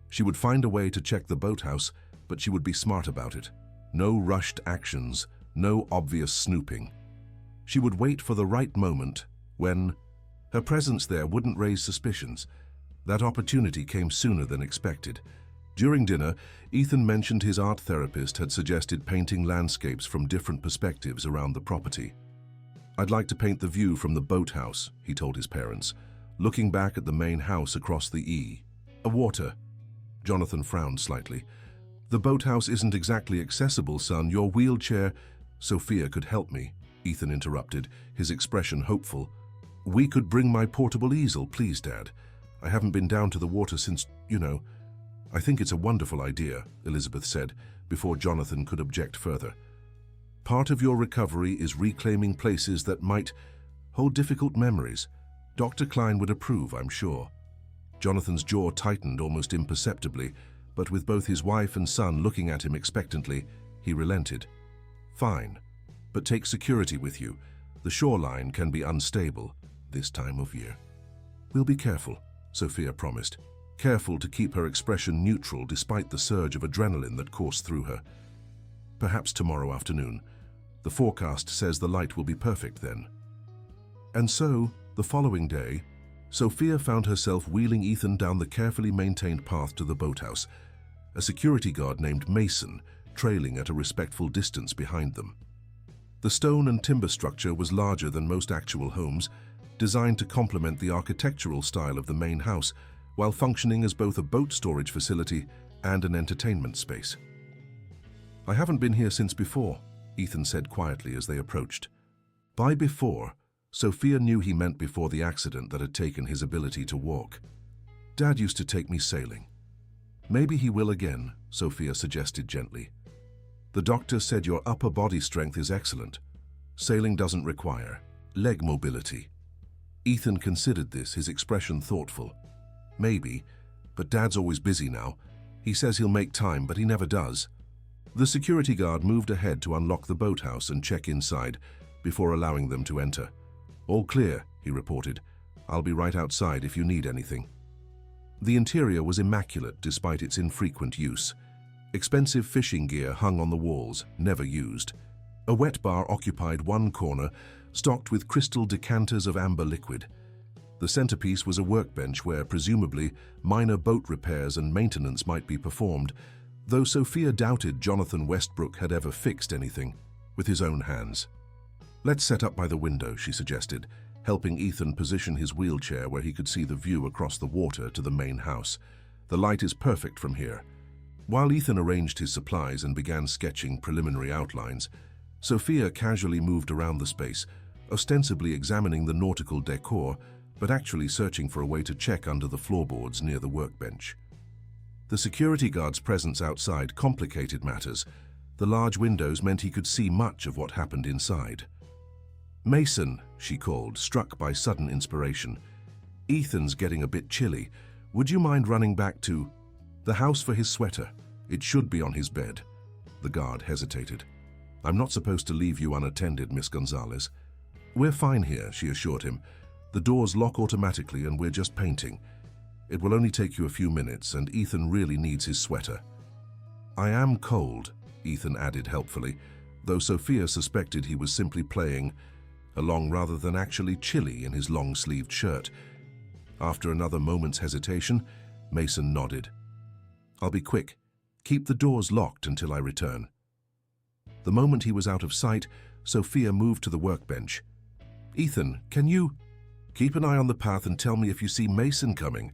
Speaker 1: She would find a way to check the boathouse, but she would be smart about it. No rushed actions, no obvious snooping. She would wait for the right moment when her presence there wouldn't raise suspicions. That opportunity came sooner than expected. During dinner, Ethan mentioned his art therapist had suggested painting landscapes from different perspectives around the property. "I'd like to paint the view from the boathouse," he told his parents, looking back at the main house across the water. Jonathan frowned slightly. "The boathouse isn't exactly accessible, son. Your wheelchair—" "Sophia could help me," Ethan interrupted, his expression hopeful. "We could bring my portable easel, please, Dad. I haven't been down to the water since, "I think it's a wonderful idea," Elizabeth said, before Jonathan could object further. "Part of your recovery is reclaiming places that might hold difficult memories. Dr. Klein would approve, I'm sure." Jonathan's jaw tightened almost imperceptibly, but with both his wife and son looking at him expectantly, he relented. "Fine, but take security with you. The shoreline can be unstable this time of year." "We'll be careful," Sophia promised, careful to keep her expression neutral despite the surge of adrenaline that coursed through her. "Perhaps tomorrow afternoon. The forecast says the light will be perfect then." And so, the following day, Sophia found herself wheeling Ethan down the carefully maintained path to the boathouse, a security guard named Mason trailing at a respectful distance behind them. The stone and timber structure was larger than most actual homes, designed to complement the architectural style of the main house, while functioning as both a boat storage facility and an entertainment space. "I haven't been here since before," Ethan said quietly as they approached. By before, Sophia knew he meant before the accident that had taken his ability to walk. "Dad used to take me sailing." "Maybe he will again," Sophia suggested gently. The doctor said your upper body strength is excellent. Sailing doesn't require leg mobility. Ethan considered this, his expression thoughtful. Maybe, but Dad's always busy now. He says he'll make time, but he never does. The security guard moved ahead to unlock the boathouse and check inside before allowing them to enter. All clear, he reported. I'll be right outside if you need anything. The interior was immaculate despite its infrequent use. Expensive fishing gear hung on the walls, never used. A wet bar occupied one corner, stocked with crystal decanters of amber liquid. The centerpiece was a workbench where, presumably, minor boat repairs and maintenance might be performed, though Sophia doubted Jonathan Westbrook had ever fixed anything with his own hands. Let's set up by the window, she suggested, helping Ethan position his wheelchair where he could see the view across the water to the main house. The light is perfect from here. While Ethan arranged his supplies and began sketching preliminary outlines, Sophia casually moved around the space, ostensibly examining the nautical decor, but actually searching for a way to check under the floorboards near the workbench. The security guard's presence outside complicated matters. The large windows meant he could see much of what happened inside. "Mason," she called, struck by sudden inspiration. "Ethan's getting a bit chilly. Would you mind running back to the house for his sweater? It should be on his bed." The guard hesitated. "I'm not supposed to leave you unattended, Miss Gonzalez." "We're fine here," she assured him. "The doors lock automatically and we're just painting. It will only take you a few minutes and Ethan really needs his sweater." "I am cold," Ethan added helpfully, though Sophia suspected he was simply playing along rather than actually chilly in his long-sleeved shirt. After another moment's hesitation, Mason nodded. "I'll be quick. Keep the doors locked until I return." The moment he was out of sight, Sophia moved to the workbench. "Ethan, can you keep an eye on the path and tell me if you see Mason coming?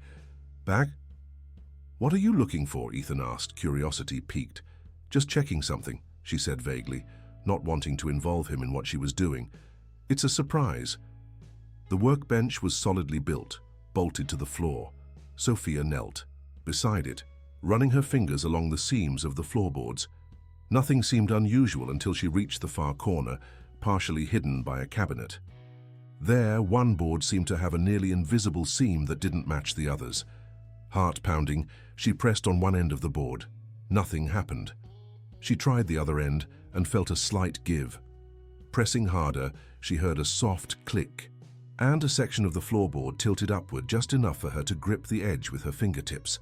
Speaker 1: Back?" "What are you looking for?" Ethan asked, curiosity piqued. "Just checking something," she said vaguely, not wanting to involve him in what she was doing. "It's a surprise." The workbench was solidly built, bolted to the floor. Sophia knelt beside it, running her fingers along the seams of the floorboards. Nothing seemed unusual until she reached the far corner, partially hidden by a cabinet. There, one board seemed to have a nearly invisible seam that didn't match the others. Heart-pounding, she pressed on one end of the board. Nothing happened. She tried the other end and felt a slight give. Pressing harder, she heard a soft click, and a section of the floorboard tilted upward just enough for her to grip the edge with her fingertips.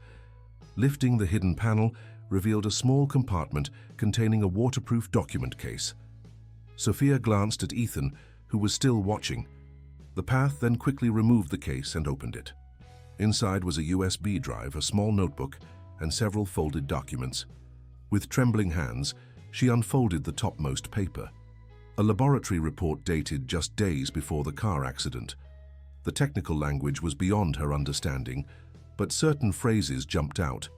Speaker 1: Lifting the hidden panel revealed a small compartment containing a waterproof document case. Sophia glanced at Ethan, who was still watching. The path then quickly removed the case and opened it. Inside was a USB drive, a small notebook, and several folded documents. With trembling hands, she unfolded the topmost paper. A laboratory report dated just days before the car accident. The technical language was beyond her understanding, but certain phrases jumped out.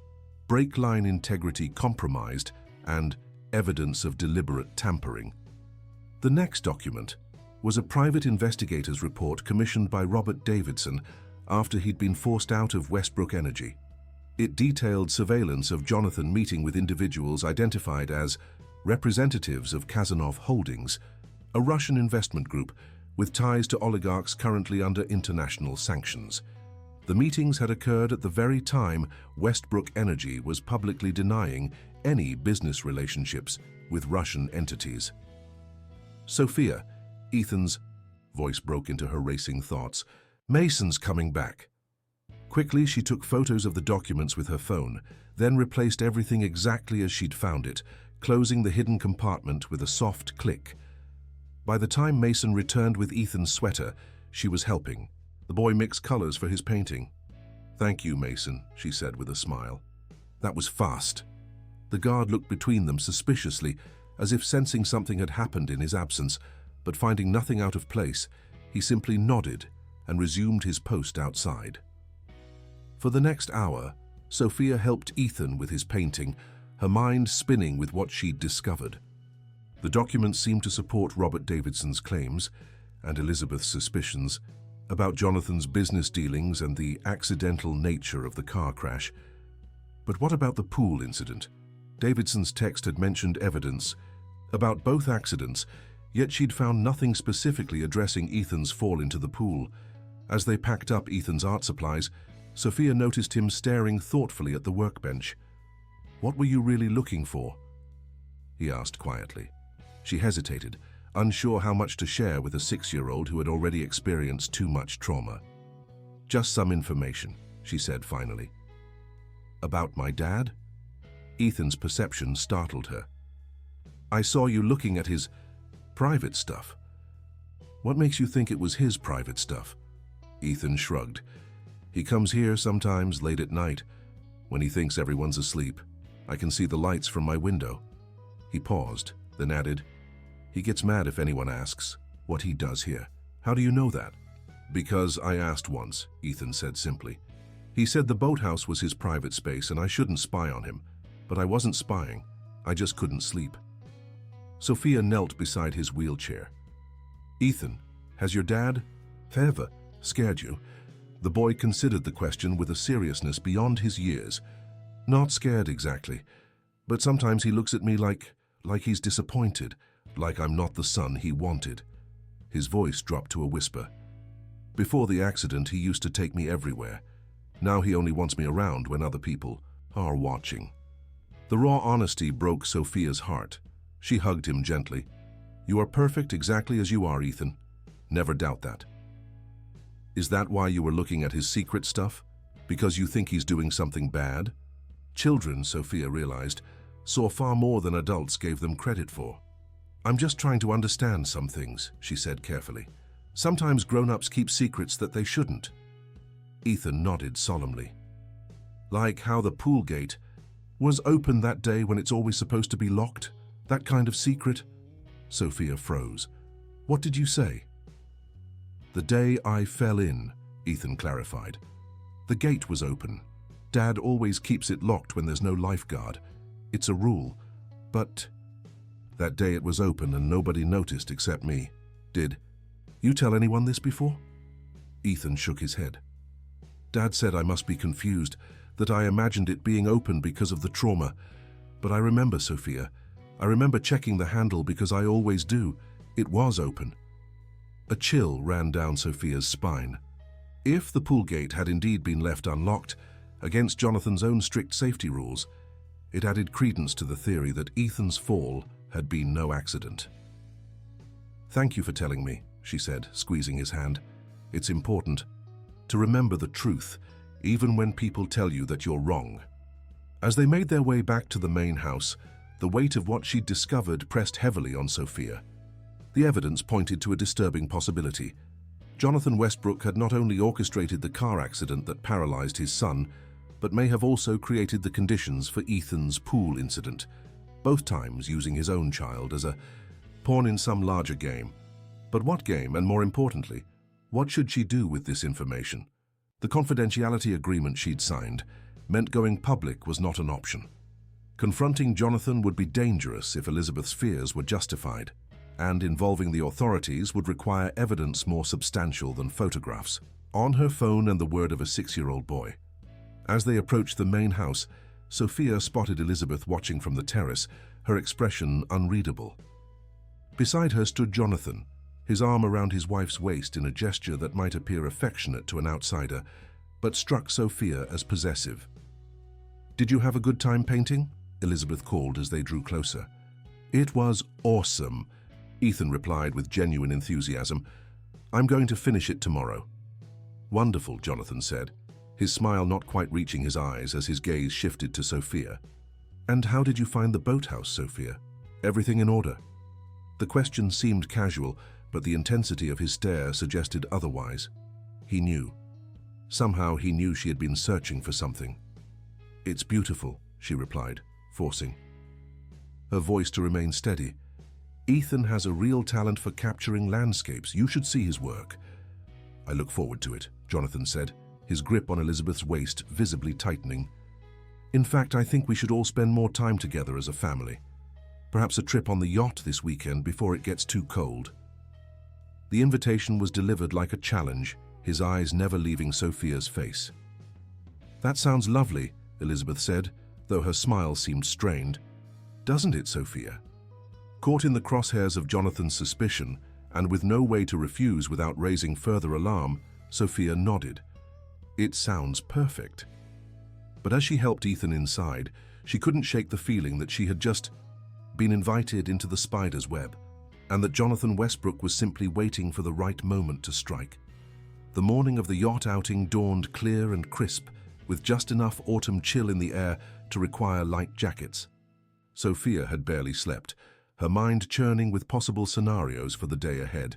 Speaker 1: "Brake line integrity compromised" and "evidence of deliberate tampering." The next document was a private investigator's report commissioned by Robert Davidson after he'd been forced out of Westbrook Energy. It detailed surveillance of Jonathan meeting with individuals identified as representatives of Kazanov Holdings, a Russian investment group with ties to oligarchs currently under international sanctions. The meetings had occurred at the very time Westbrook Energy was publicly denying any business relationships with Russian entities. "Sophia," Ethan's voice broke into her racing thoughts. "Mason's coming back." Quickly, she took photos of the documents with her phone, then replaced everything exactly as she'd found it, closing the hidden compartment with a soft click. By the time Mason returned with Ethan's sweater, she was helping. The boy mixed colors for his painting. "Thank you, Mason," she said with a smile. "That was fast." The guard looked between them suspiciously, as if sensing something had happened in his absence, but finding nothing out of place, he simply nodded and resumed his post outside. For the next hour, Sophia helped Ethan with his painting, her mind spinning with what she'd discovered. The documents seemed to support Robert Davidson's claims and Elizabeth's suspicions about Jonathan's business dealings and the accidental nature of the car crash. But what about the pool incident? Davidson's text had mentioned evidence about both accidents, yet she'd found nothing specifically addressing Ethan's fall into the pool. As they packed up Ethan's art supplies, Sophia noticed him staring thoughtfully at the workbench. "What were you really looking for?" he asked quietly. She hesitated, unsure how much to share with a 6-year-old who had already experienced too much trauma. "Just some information," she said finally. "About my dad?" Ethan's perception startled her. "I saw you looking at his private stuff." "What makes you think it was his private stuff?" Ethan shrugged. "He comes here sometimes late at night, when he thinks everyone's asleep. I can see the lights from my window." He paused, then added, "He gets mad if anyone asks what he does here." "How do you know that?" "Because I asked once," Ethan said simply. "He said the boathouse was his private space and I shouldn't spy on him. But I wasn't spying. I just couldn't sleep." Sophia knelt beside his wheelchair. "Ethan, has your dad ever scared you?" The boy considered the question with a seriousness beyond his years. "Not scared exactly, but sometimes he looks at me like he's disappointed, like I'm not the son he wanted." His voice dropped to a whisper. "Before the accident, he used to take me everywhere. Now he only wants me around when other people are watching." The raw honesty broke Sophia's heart. She hugged him gently. "You are perfect exactly as you are, Ethan. Never doubt that." "Is that why you were looking at his secret stuff? Because you think he's doing something bad?" Children, Sophia realized, saw far more than adults gave them credit for. "I'm just trying to understand some things," she said carefully. "Sometimes grown-ups keep secrets that they shouldn't." Ethan nodded solemnly. "Like how the pool gate was open that day when it's always supposed to be locked? That kind of secret?" Sophia froze. "What did you say?" "The day I fell in," Ethan clarified. "The gate was open. Dad always keeps it locked when there's no lifeguard. It's a rule. But that day it was open and nobody noticed except me. Did you tell anyone this before?" Ethan shook his head. "Dad said I must be confused, that I imagined it being open because of the trauma. But I remember, Sophia. I remember checking the handle because I always do. It was open." A chill ran down Sophia's spine. If the pool gate had indeed been left unlocked, against Jonathan's own strict safety rules, it added credence to the theory that Ethan's fall had been no accident. "Thank you for telling me," she said, squeezing his hand. "It's important to remember the truth, even when people tell you that you're wrong." As they made their way back to the main house, the weight of what she'd discovered pressed heavily on Sophia. The evidence pointed to a disturbing possibility. Jonathan Westbrook had not only orchestrated the car accident that paralyzed his son, but may have also created the conditions for Ethan's pool incident, both times using his own child as a pawn in some larger game. But what game, and more importantly, what should she do with this information? The confidentiality agreement she'd signed meant going public was not an option. Confronting Jonathan would be dangerous if Elizabeth's fears were justified, and involving the authorities would require evidence more substantial than photographs. On her phone and the word of a 6-year-old boy. As they approached the main house, Sophia spotted Elizabeth watching from the terrace, her expression unreadable. Beside her stood Jonathan, his arm around his wife's waist in a gesture that might appear affectionate to an outsider, but struck Sophia as possessive. "Did you have a good time painting?" Elizabeth called as they drew closer. "It was awesome," Ethan replied with genuine enthusiasm. "I'm going to finish it tomorrow." "Wonderful," Jonathan said, his smile not quite reaching his eyes as his gaze shifted to Sophia. "And how did you find the boathouse, Sophia? Everything in order?" The question seemed casual, but the intensity of his stare suggested otherwise. He knew. Somehow he knew she had been searching for something. "It's beautiful," she replied, forcing her voice to remain steady. "Ethan has a real talent for capturing landscapes. You should see his work." "I look forward to it," Jonathan said, his grip on Elizabeth's waist visibly tightening. "In fact, I think we should all spend more time together as a family. Perhaps a trip on the yacht this weekend before it gets too cold." The invitation was delivered like a challenge, his eyes never leaving Sophia's face. "That sounds lovely," Elizabeth said, though her smile seemed strained. Doesn't it, Sophia? Caught in the crosshairs of Jonathan's suspicion, and with no way to refuse without raising further alarm, Sophia nodded. It sounds perfect. But as she helped Ethan inside, she couldn't shake the feeling that she had just been invited into the spider's web, and that Jonathan Westbrook was simply waiting for the right moment to strike. The morning of the yacht outing dawned clear and crisp, with just enough autumn chill in the air to require light jackets. Sophia had barely slept, her mind churning with possible scenarios for the day ahead.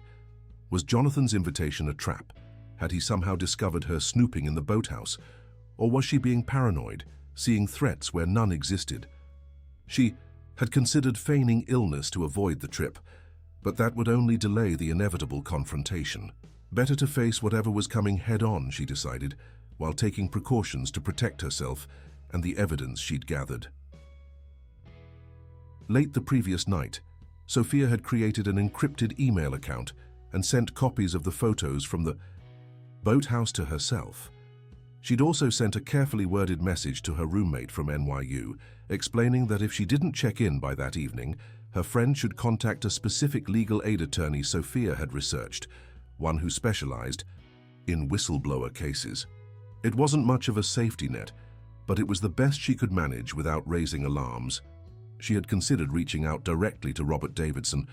Speaker 1: Was Jonathan's invitation a trap? Had he somehow discovered her snooping in the boathouse? Or was she being paranoid, seeing threats where none existed? She had considered feigning illness to avoid the trip, but that would only delay the inevitable confrontation. Better to face whatever was coming head-on, she decided, while taking precautions to protect herself and the evidence she'd gathered. Late the previous night, Sophia had created an encrypted email account and sent copies of the photos from the boathouse to herself. She'd also sent a carefully worded message to her roommate from NYU, explaining that if she didn't check in by that evening, her friend should contact a specific legal aid attorney Sophia had researched, one who specialized in whistleblower cases. It wasn't much of a safety net, but it was the best she could manage without raising alarms. She had considered reaching out directly to Robert Davidson,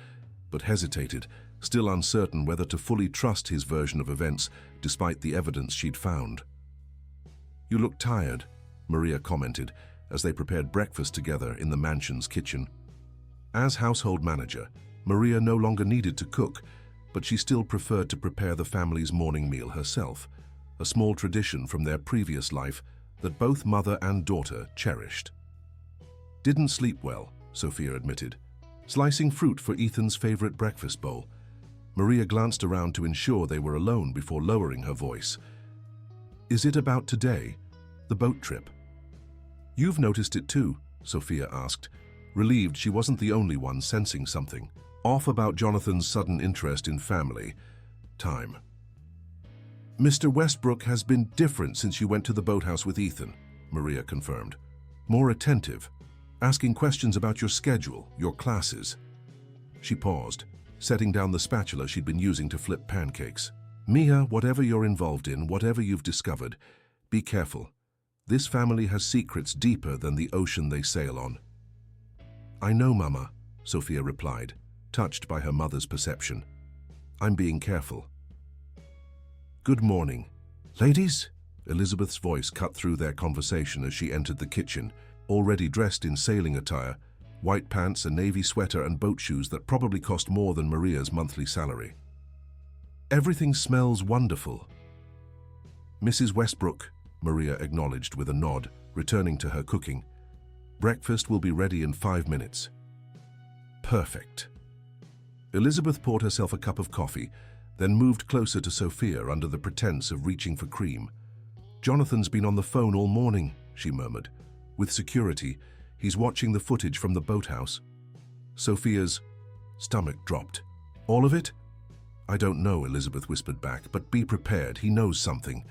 Speaker 1: but hesitated, still uncertain whether to fully trust his version of events despite the evidence she'd found. "You look tired," Maria commented as they prepared breakfast together in the mansion's kitchen. As household manager, Maria no longer needed to cook, but she still preferred to prepare the family's morning meal herself, a small tradition from their previous life that both mother and daughter cherished. "Didn't sleep well," Sophia admitted, slicing fruit for Ethan's favorite breakfast bowl. Maria glanced around to ensure they were alone before lowering her voice. "Is it about today, the boat trip?" "You've noticed it too," Sophia asked, relieved she wasn't the only one sensing something off about Jonathan's sudden interest in family time. "Mr. Westbrook has been different since you went to the boathouse with Ethan," Maria confirmed. "More attentive, asking questions about your schedule, your classes." She paused, setting down the spatula she'd been using to flip pancakes. "Mia, whatever you're involved in, whatever you've discovered, be careful. This family has secrets deeper than the ocean they sail on." "I know, Mama," Sophia replied, touched by her mother's perception. "I'm being careful." "Good morning, ladies," Elizabeth's voice cut through their conversation as she entered the kitchen, already dressed in sailing attire, white pants, a navy sweater, and boat shoes that probably cost more than Maria's monthly salary. "Everything smells wonderful." "Mrs. Westbrook," Maria acknowledged with a nod, returning to her cooking. "Breakfast will be ready in 5 minutes." "Perfect." Elizabeth poured herself a cup of coffee, then moved closer to Sophia under the pretense of reaching for cream. "Jonathan's been on the phone all morning," she murmured. "With security, he's watching the footage from the boathouse." Sophia's stomach dropped. "All of it?" "I don't know," Elizabeth whispered back, "but be prepared, he knows something."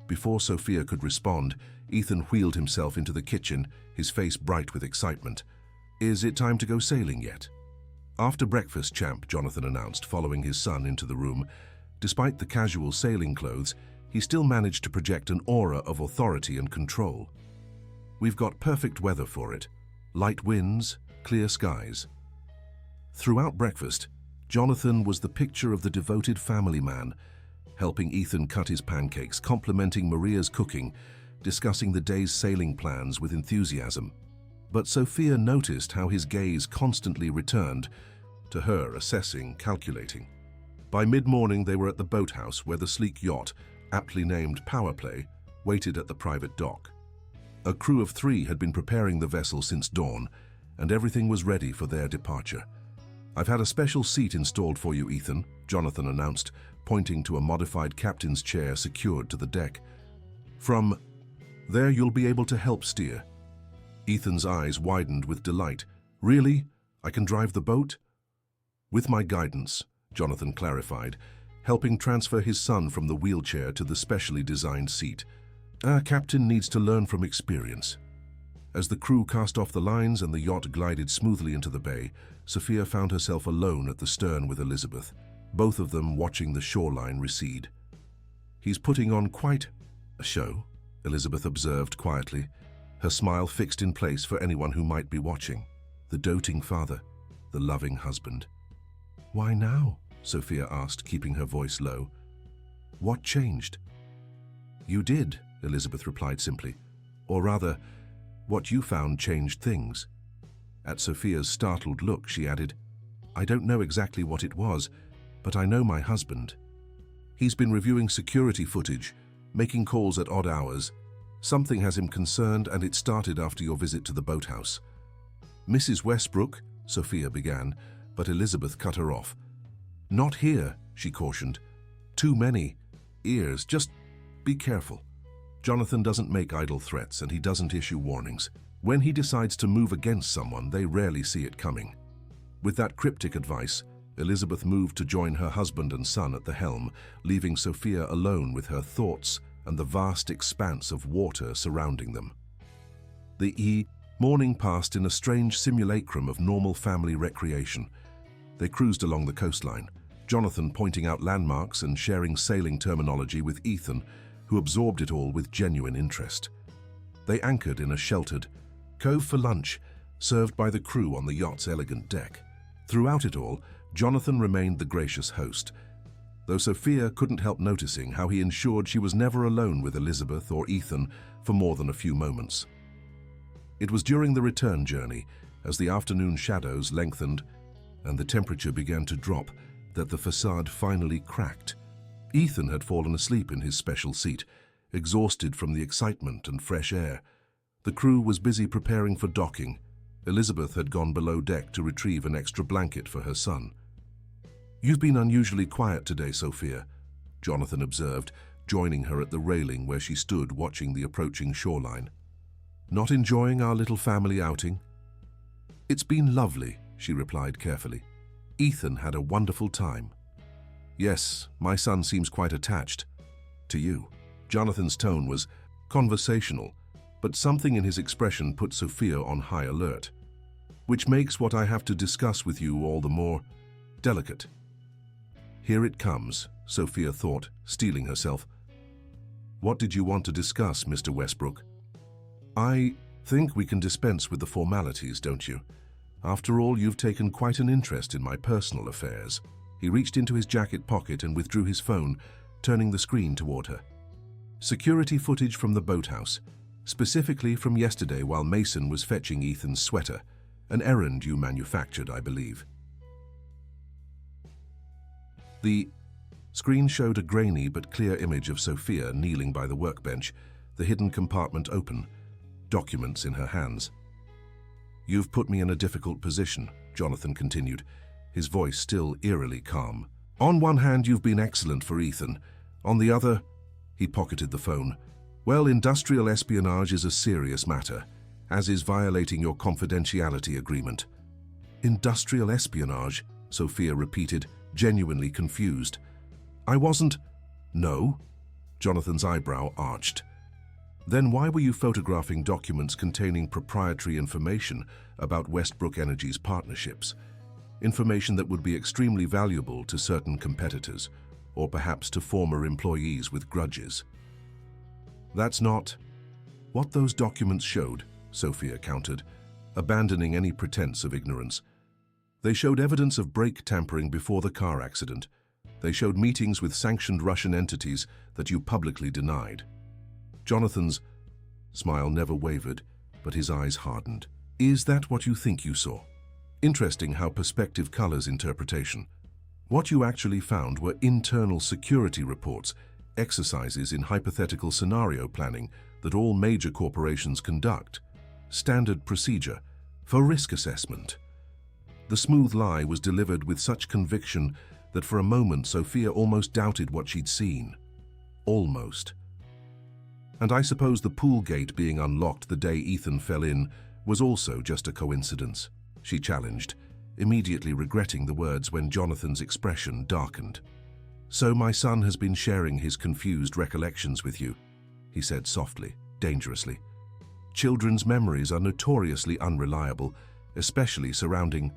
Speaker 1: Before Sophia could respond, Ethan wheeled himself into the kitchen, his face bright with excitement. "Is it time to go sailing yet?" "After breakfast, champ," Jonathan announced, following his son into the room. Despite the casual sailing clothes, he still managed to project an aura of authority and control. "We've got perfect weather for it. Light winds, clear skies." Throughout breakfast, Jonathan was the picture of the devoted family man, helping Ethan cut his pancakes, complimenting Maria's cooking, discussing the day's sailing plans with enthusiasm. But Sophia noticed how his gaze constantly returned to her, assessing, calculating. By mid-morning, they were at the boathouse where the sleek yacht, aptly named Power Play, waited at the private dock. A crew of 3 had been preparing the vessel since dawn, and everything was ready for their departure. "I've had a special seat installed for you, Ethan," Jonathan announced, pointing to a modified captain's chair secured to the deck. "From there, you'll be able to help steer." Ethan's eyes widened with delight. "Really? I can drive the boat?" "With my guidance," Jonathan clarified, helping transfer his son from the wheelchair to the specially designed seat. "Our captain needs to learn from experience." As the crew cast off the lines and the yacht glided smoothly into the bay, Sophia found herself alone at the stern with Elizabeth, both of them watching the shoreline recede. "He's putting on quite a show," Elizabeth observed quietly, her smile fixed in place for anyone who might be watching. The doting father, the loving husband. "Why now?" Sophia asked, keeping her voice low. "What changed?" "You did," Elizabeth replied simply. "Or rather, what you found changed things." At Sophia's startled look, she added, "I don't know exactly what it was, but I know my husband. He's been reviewing security footage, making calls at odd hours. Something has him concerned, and it started after your visit to the boathouse." "Mrs. Westbrook," Sophia began, but Elizabeth cut her off. "Not here," she cautioned. "Too many ears. Just be careful. Jonathan doesn't make idle threats, and he doesn't issue warnings. When he decides to move against someone, they rarely see it coming." With that cryptic advice, Elizabeth moved to join her husband and son at the helm, leaving Sophia alone with her thoughts and the vast expanse of water surrounding them. The morning passed in a strange simulacrum of normal family recreation. They cruised along the coastline, Jonathan pointing out landmarks and sharing sailing terminology with Ethan, who absorbed it all with genuine interest. They anchored in a sheltered cove for lunch, served by the crew on the yacht's elegant deck. Throughout it all, Jonathan remained the gracious host, though Sophia couldn't help noticing how he ensured she was never alone with Elizabeth or Ethan for more than a few moments. It was during the return journey, as the afternoon shadows lengthened and the temperature began to drop, that the facade finally cracked. Ethan had fallen asleep in his special seat, exhausted from the excitement and fresh air. The crew was busy preparing for docking. Elizabeth had gone below deck to retrieve an extra blanket for her son. "You've been unusually quiet today, Sophia," Jonathan observed, joining her at the railing where she stood watching the approaching shoreline. "Not enjoying our little family outing?" "It's been lovely," she replied carefully. "Ethan had a wonderful time." "Yes, my son seems quite attached to you." Jonathan's tone was conversational, but something in his expression put Sophia on high alert. "Which makes what I have to discuss with you all the more delicate." "Here it comes," Sophia thought, steeling herself. "What did you want to discuss, Mr. Westbrook?" "I think we can dispense with the formalities, don't you? After all, you've taken quite an interest in my personal affairs." He reached into his jacket pocket and withdrew his phone, turning the screen toward her. "Security footage from the boathouse, specifically from yesterday while Mason was fetching Ethan's sweater, an errand you manufactured, I believe." The screen showed a grainy but clear image of Sophia kneeling by the workbench, the hidden compartment open, documents in her hands. "You've put me in a difficult position," Jonathan continued, his voice still eerily calm. "On one hand, you've been excellent for Ethan. On the other," he pocketed the phone, "well, industrial espionage is a serious matter, as is violating your confidentiality agreement." "Industrial espionage?" Sophia repeated, genuinely confused. "I wasn't—" "No?" Jonathan's eyebrow arched. "Then why were you photographing documents containing proprietary information about Westbrook Energy's partnerships? Information that would be extremely valuable to certain competitors, or perhaps to former employees with grudges." "That's not what those documents showed," Sophia countered, abandoning any pretense of ignorance. "They showed evidence of brake tampering before the car accident. They showed meetings with sanctioned Russian entities that you publicly denied." Jonathan's smile never wavered, but his eyes hardened. "Is that what you think you saw? Interesting how perspective colors interpretation. What you actually found were internal security reports, exercises in hypothetical scenario planning that all major corporations conduct, standard procedure for risk assessment." The smooth lie was delivered with such conviction that for a moment Sophia almost doubted what she'd seen. Almost. "And I suppose the pool gate being unlocked the day Ethan fell in was also just a coincidence," she challenged, immediately regretting the words when Jonathan's expression darkened. "So my son has been sharing his confused recollections with you," he said softly, dangerously. Children's memories are notoriously unreliable, especially surrounding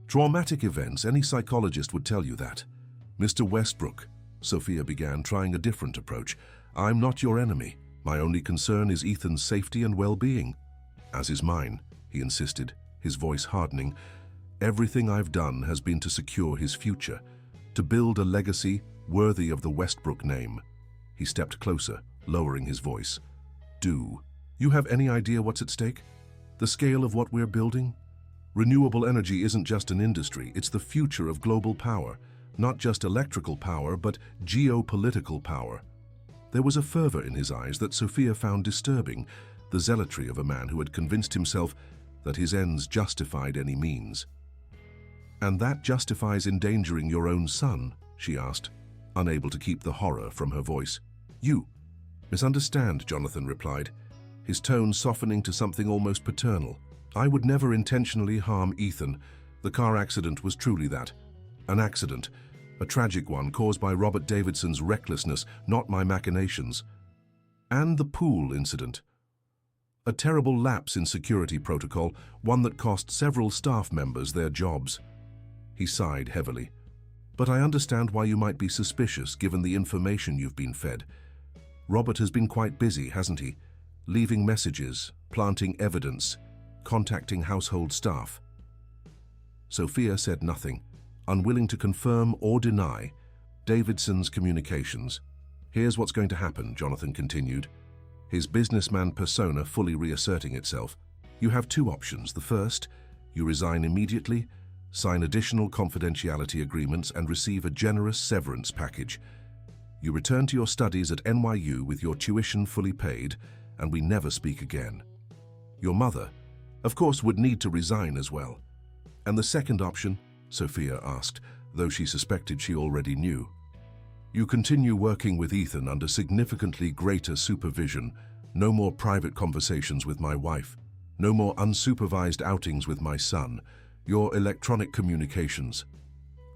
Speaker 1: traumatic events. Any psychologist would tell you that. Mr. Westbrook, Sophia began, trying a different approach. I'm not your enemy. My only concern is Ethan's safety and well-being. As is mine, he insisted, his voice hardening. Everything I've done has been to secure his future, to build a legacy worthy of the Westbrook name. He stepped closer, lowering his voice. Do you have any idea what's at stake? The scale of what we're building? Renewable energy isn't just an industry, it's the future of global power. Not just electrical power, but geopolitical power. There was a fervor in his eyes that Sophia found disturbing, the zealotry of a man who had convinced himself that his ends justified any means. And that justifies endangering your own son, she asked, unable to keep the horror from her voice. You misunderstand, Jonathan replied, his tone softening to something almost paternal. I would never intentionally harm Ethan. The car accident was truly that. An accident. A tragic one caused by Robert Davidson's recklessness, not my machinations. And the pool incident. A terrible lapse in security protocol, one that cost several staff members their jobs. He sighed heavily. But I understand why you might be suspicious given the information you've been fed. Robert has been quite busy, hasn't he? Leaving messages, planting evidence, contacting household staff. Sophia said nothing, unwilling to confirm or deny Davidson's communications. Here's what's going to happen, Jonathan continued, his businessman persona fully reasserting itself. You have two options. The first, you resign immediately, sign additional confidentiality agreements, and receive a generous severance package. You return to your studies at NYU with your tuition fully paid, and we never speak again. Your mother, of course, would need to resign as well. And the second option, Sophia asked, though she suspected she already knew. You continue working with Ethan under significantly greater supervision, no more private conversations with my wife, no more unsupervised outings with my son. Your electronic communications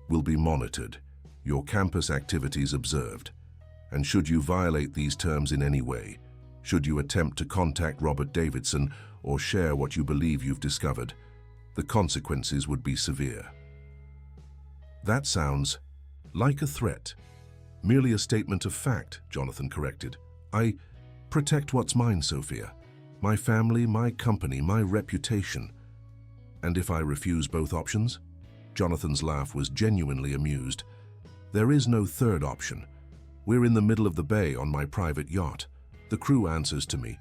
Speaker 1: will be monitored, your campus activities observed. And should you violate these terms in any way, should you attempt to contact Robert Davidson or share what you believe you've discovered, the consequences would be severe. That sounds like a threat. Merely a statement of fact, Jonathan corrected. I protect what's mine, Sophia. My family, my company, my reputation. And if I refuse both options? Jonathan's laugh was genuinely amused. There is no third option. We're in the middle of the bay on my private yacht. The crew answers to me.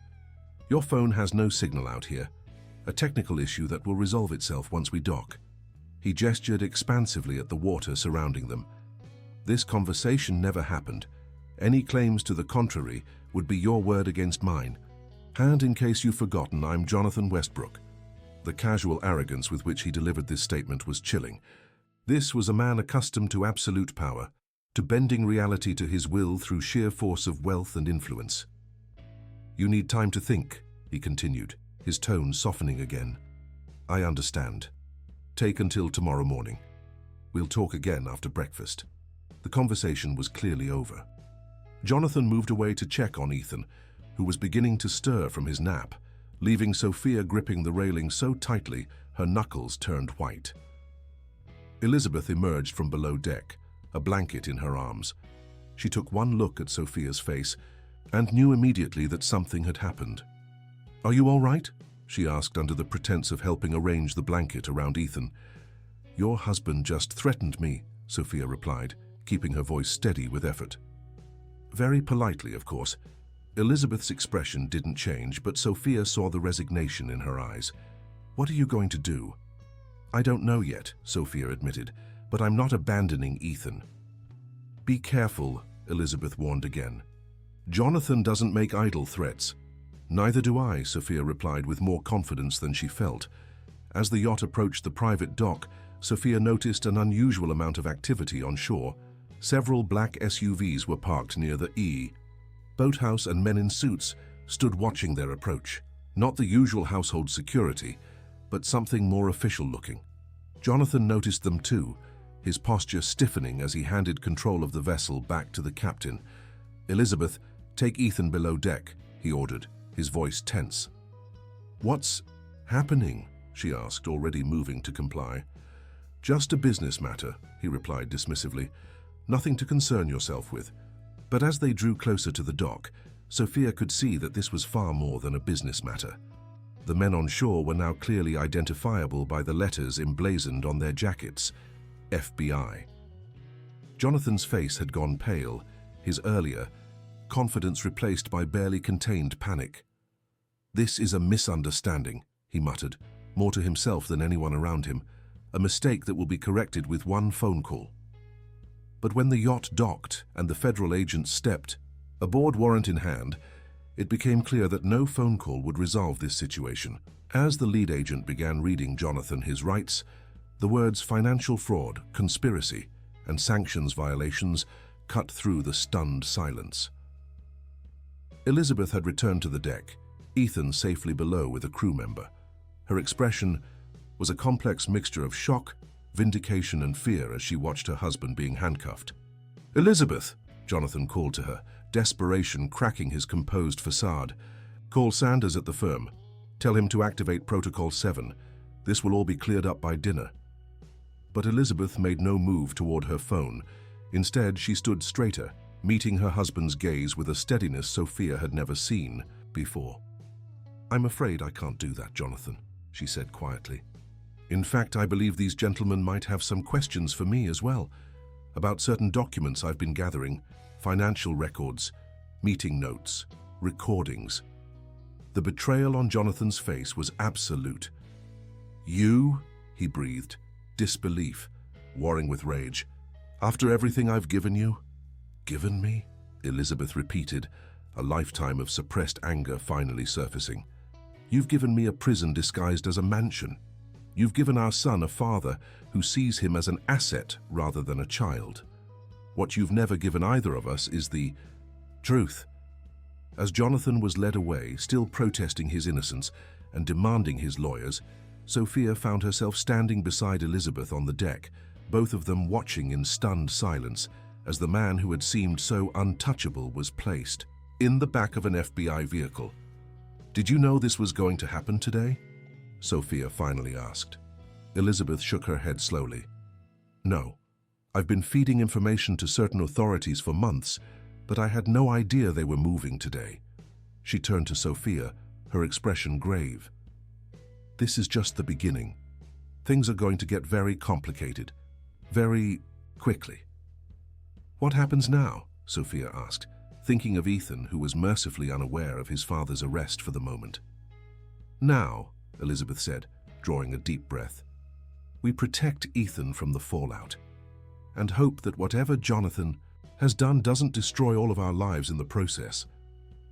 Speaker 1: Your phone has no signal out here. A technical issue that will resolve itself once we dock. He gestured expansively at the water surrounding them. This conversation never happened. Any claims to the contrary would be your word against mine. And in case you've forgotten, I'm Jonathan Westbrook. The casual arrogance with which he delivered this statement was chilling. This was a man accustomed to absolute power, to bending reality to his will through sheer force of wealth and influence. You need time to think, he continued, his tone softening again. I understand. Take until tomorrow morning. We'll talk again after breakfast. The conversation was clearly over. Jonathan moved away to check on Ethan, who was beginning to stir from his nap, leaving Sophia gripping the railing so tightly her knuckles turned white. Elizabeth emerged from below deck, a blanket in her arms. She took one look at Sophia's face and knew immediately that something had happened. Are you all right? She asked under the pretense of helping arrange the blanket around Ethan. Your husband just threatened me, Sophia replied, keeping her voice steady with effort. Very politely, of course. Elizabeth's expression didn't change, but Sophia saw the resignation in her eyes. What are you going to do? I don't know yet, Sophia admitted, but I'm not abandoning Ethan. Be careful, Elizabeth warned again. Jonathan doesn't make idle threats. Neither do I, Sophia replied with more confidence than she felt. As the yacht approached the private dock, Sophia noticed an unusual amount of activity on shore. Several black SUVs were parked near the boathouse, and men in suits stood watching their approach. Not the usual household security, but something more official-looking. Jonathan noticed them too, his posture stiffening as he handed control of the vessel back to the captain. Elizabeth, take Ethan below deck, he ordered, his voice tense. "What's happening?" she asked, already moving to comply. "Just a business matter," he replied dismissively. "Nothing to concern yourself with." But as they drew closer to the dock, Sophia could see that this was far more than a business matter. The men on shore were now clearly identifiable by the letters emblazoned on their jackets: FBI. Jonathan's face had gone pale, his earlier confidence replaced by barely contained panic. "This is a misunderstanding," he muttered, more to himself than anyone around him. "A mistake that will be corrected with one phone call." But when the yacht docked and the federal agents stepped, a board warrant in hand, it became clear that no phone call would resolve this situation. As the lead agent began reading Jonathan his rights, the words financial fraud, conspiracy, and sanctions violations cut through the stunned silence. Elizabeth had returned to the deck, Ethan safely below with a crew member. Her expression was a complex mixture of shock, vindication, and fear as she watched her husband being handcuffed. "Elizabeth," Jonathan called to her, desperation cracking his composed facade. "Call Sanders at the firm. Tell him to activate Protocol 7. This will all be cleared up by dinner." But Elizabeth made no move toward her phone. Instead, she stood straighter, meeting her husband's gaze with a steadiness Sophia had never seen before. "I'm afraid I can't do that, Jonathan," she said quietly. "In fact, I believe these gentlemen might have some questions for me as well, about certain documents I've been gathering, financial records, meeting notes, recordings." The betrayal on Jonathan's face was absolute. "You?" he breathed, disbelief warring with rage. "After everything I've given you?" "Given me?" Elizabeth repeated, a lifetime of suppressed anger finally surfacing. "You've given me a prison disguised as a mansion. You've given our son a father who sees him as an asset rather than a child. What you've never given either of us is the truth." As Jonathan was led away, still protesting his innocence and demanding his lawyers, Sophia found herself standing beside Elizabeth on the deck, both of them watching in stunned silence as the man who had seemed so untouchable was placed in the back of an FBI vehicle. "Did you know this was going to happen today?" Sophia finally asked. Elizabeth shook her head slowly. "No. I've been feeding information to certain authorities for months, but I had no idea they were moving today." She turned to Sophia, her expression grave. "This is just the beginning. Things are going to get very complicated, very quickly." "What happens now?" Sophia asked, thinking of Ethan, who was mercifully unaware of his father's arrest for the moment. "Now," Elizabeth said, drawing a deep breath, "we protect Ethan from the fallout and hope that whatever Jonathan has done doesn't destroy all of our lives in the process."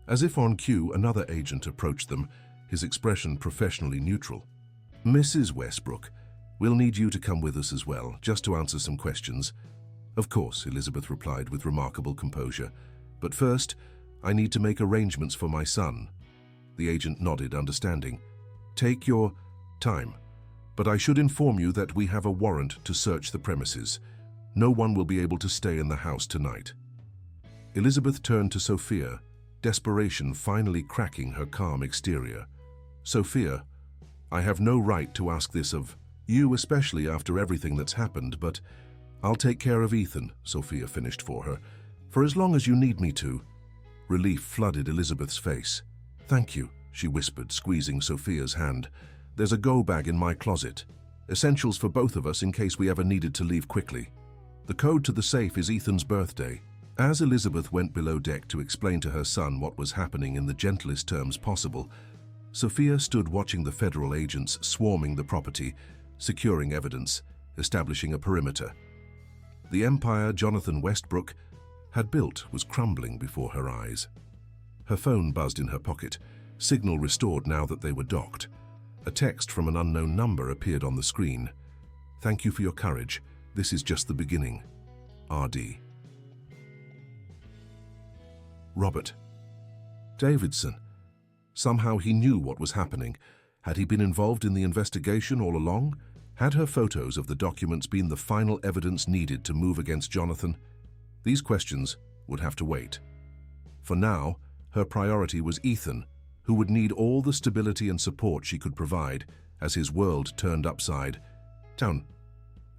Speaker 1: As if on cue, another agent approached them, his expression professionally neutral. "Mrs. Westbrook, we'll need you to come with us as well, just to answer some questions." "Of course," Elizabeth replied with remarkable composure. "But first, I need to make arrangements for my son." The agent nodded, understanding. "Take your time, but I should inform you that we have a warrant to search the premises. No one will be able to stay in the house tonight." Elizabeth turned to Sophia, desperation finally cracking her calm exterior. "Sophia, I have no right to ask this of you, especially after everything that's happened, but I'll take care of Ethan," Sophia finished for her, "for as long as you need me to." Relief flooded Elizabeth's face. "Thank you," she whispered, squeezing Sophia's hand. "There's a go bag in my closet. Essentials for both of us in case we ever needed to leave quickly. The code to the safe is Ethan's birthday." As Elizabeth went below deck to explain to her son what was happening in the gentlest terms possible, Sophia stood watching the federal agents swarming the property, securing evidence, establishing a perimeter. The empire Jonathan Westbrook had built was crumbling before her eyes. Her phone buzzed in her pocket, signal restored now that they were docked. A text from an unknown number appeared on the screen. "Thank you for your courage. This is just the beginning. R.D." Robert Davidson. Somehow he knew what was happening. Had he been involved in the investigation all along? Had her photos of the documents been the final evidence needed to move against Jonathan? These questions would have to wait. For now, her priority was Ethan, who would need all the stability and support she could provide as his world turned upside down.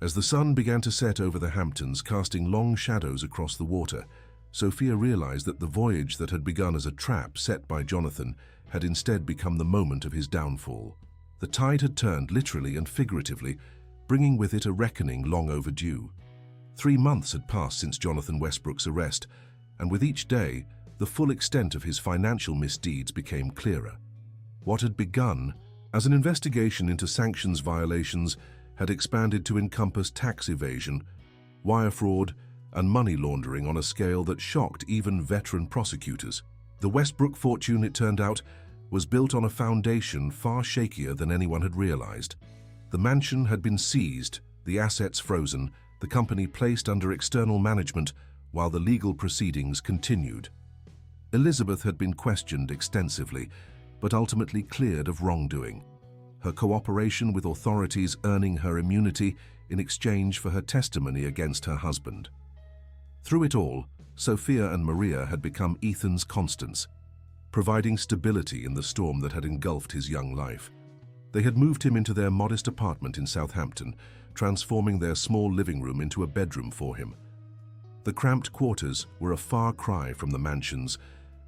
Speaker 1: As the sun began to set over the Hamptons, casting long shadows across the water, Sophia realized that the voyage that had begun as a trap set by Jonathan had instead become the moment of his downfall. The tide had turned literally and figuratively, bringing with it a reckoning long overdue. 3 months had passed since Jonathan Westbrook's arrest, and with each day, the full extent of his financial misdeeds became clearer. What had begun as an investigation into sanctions violations had expanded to encompass tax evasion, wire fraud, and money laundering on a scale that shocked even veteran prosecutors. The Westbrook fortune, it turned out, was built on a foundation far shakier than anyone had realized. The mansion had been seized, the assets frozen, the company placed under external management, while the legal proceedings continued. Elizabeth had been questioned extensively, but ultimately cleared of wrongdoing, her cooperation with authorities earning her immunity in exchange for her testimony against her husband. Through it all, Sophia and Maria had become Ethan's constants, providing stability in the storm that had engulfed his young life. They had moved him into their modest apartment in Southampton, transforming their small living room into a bedroom for him. The cramped quarters were a far cry from the mansion's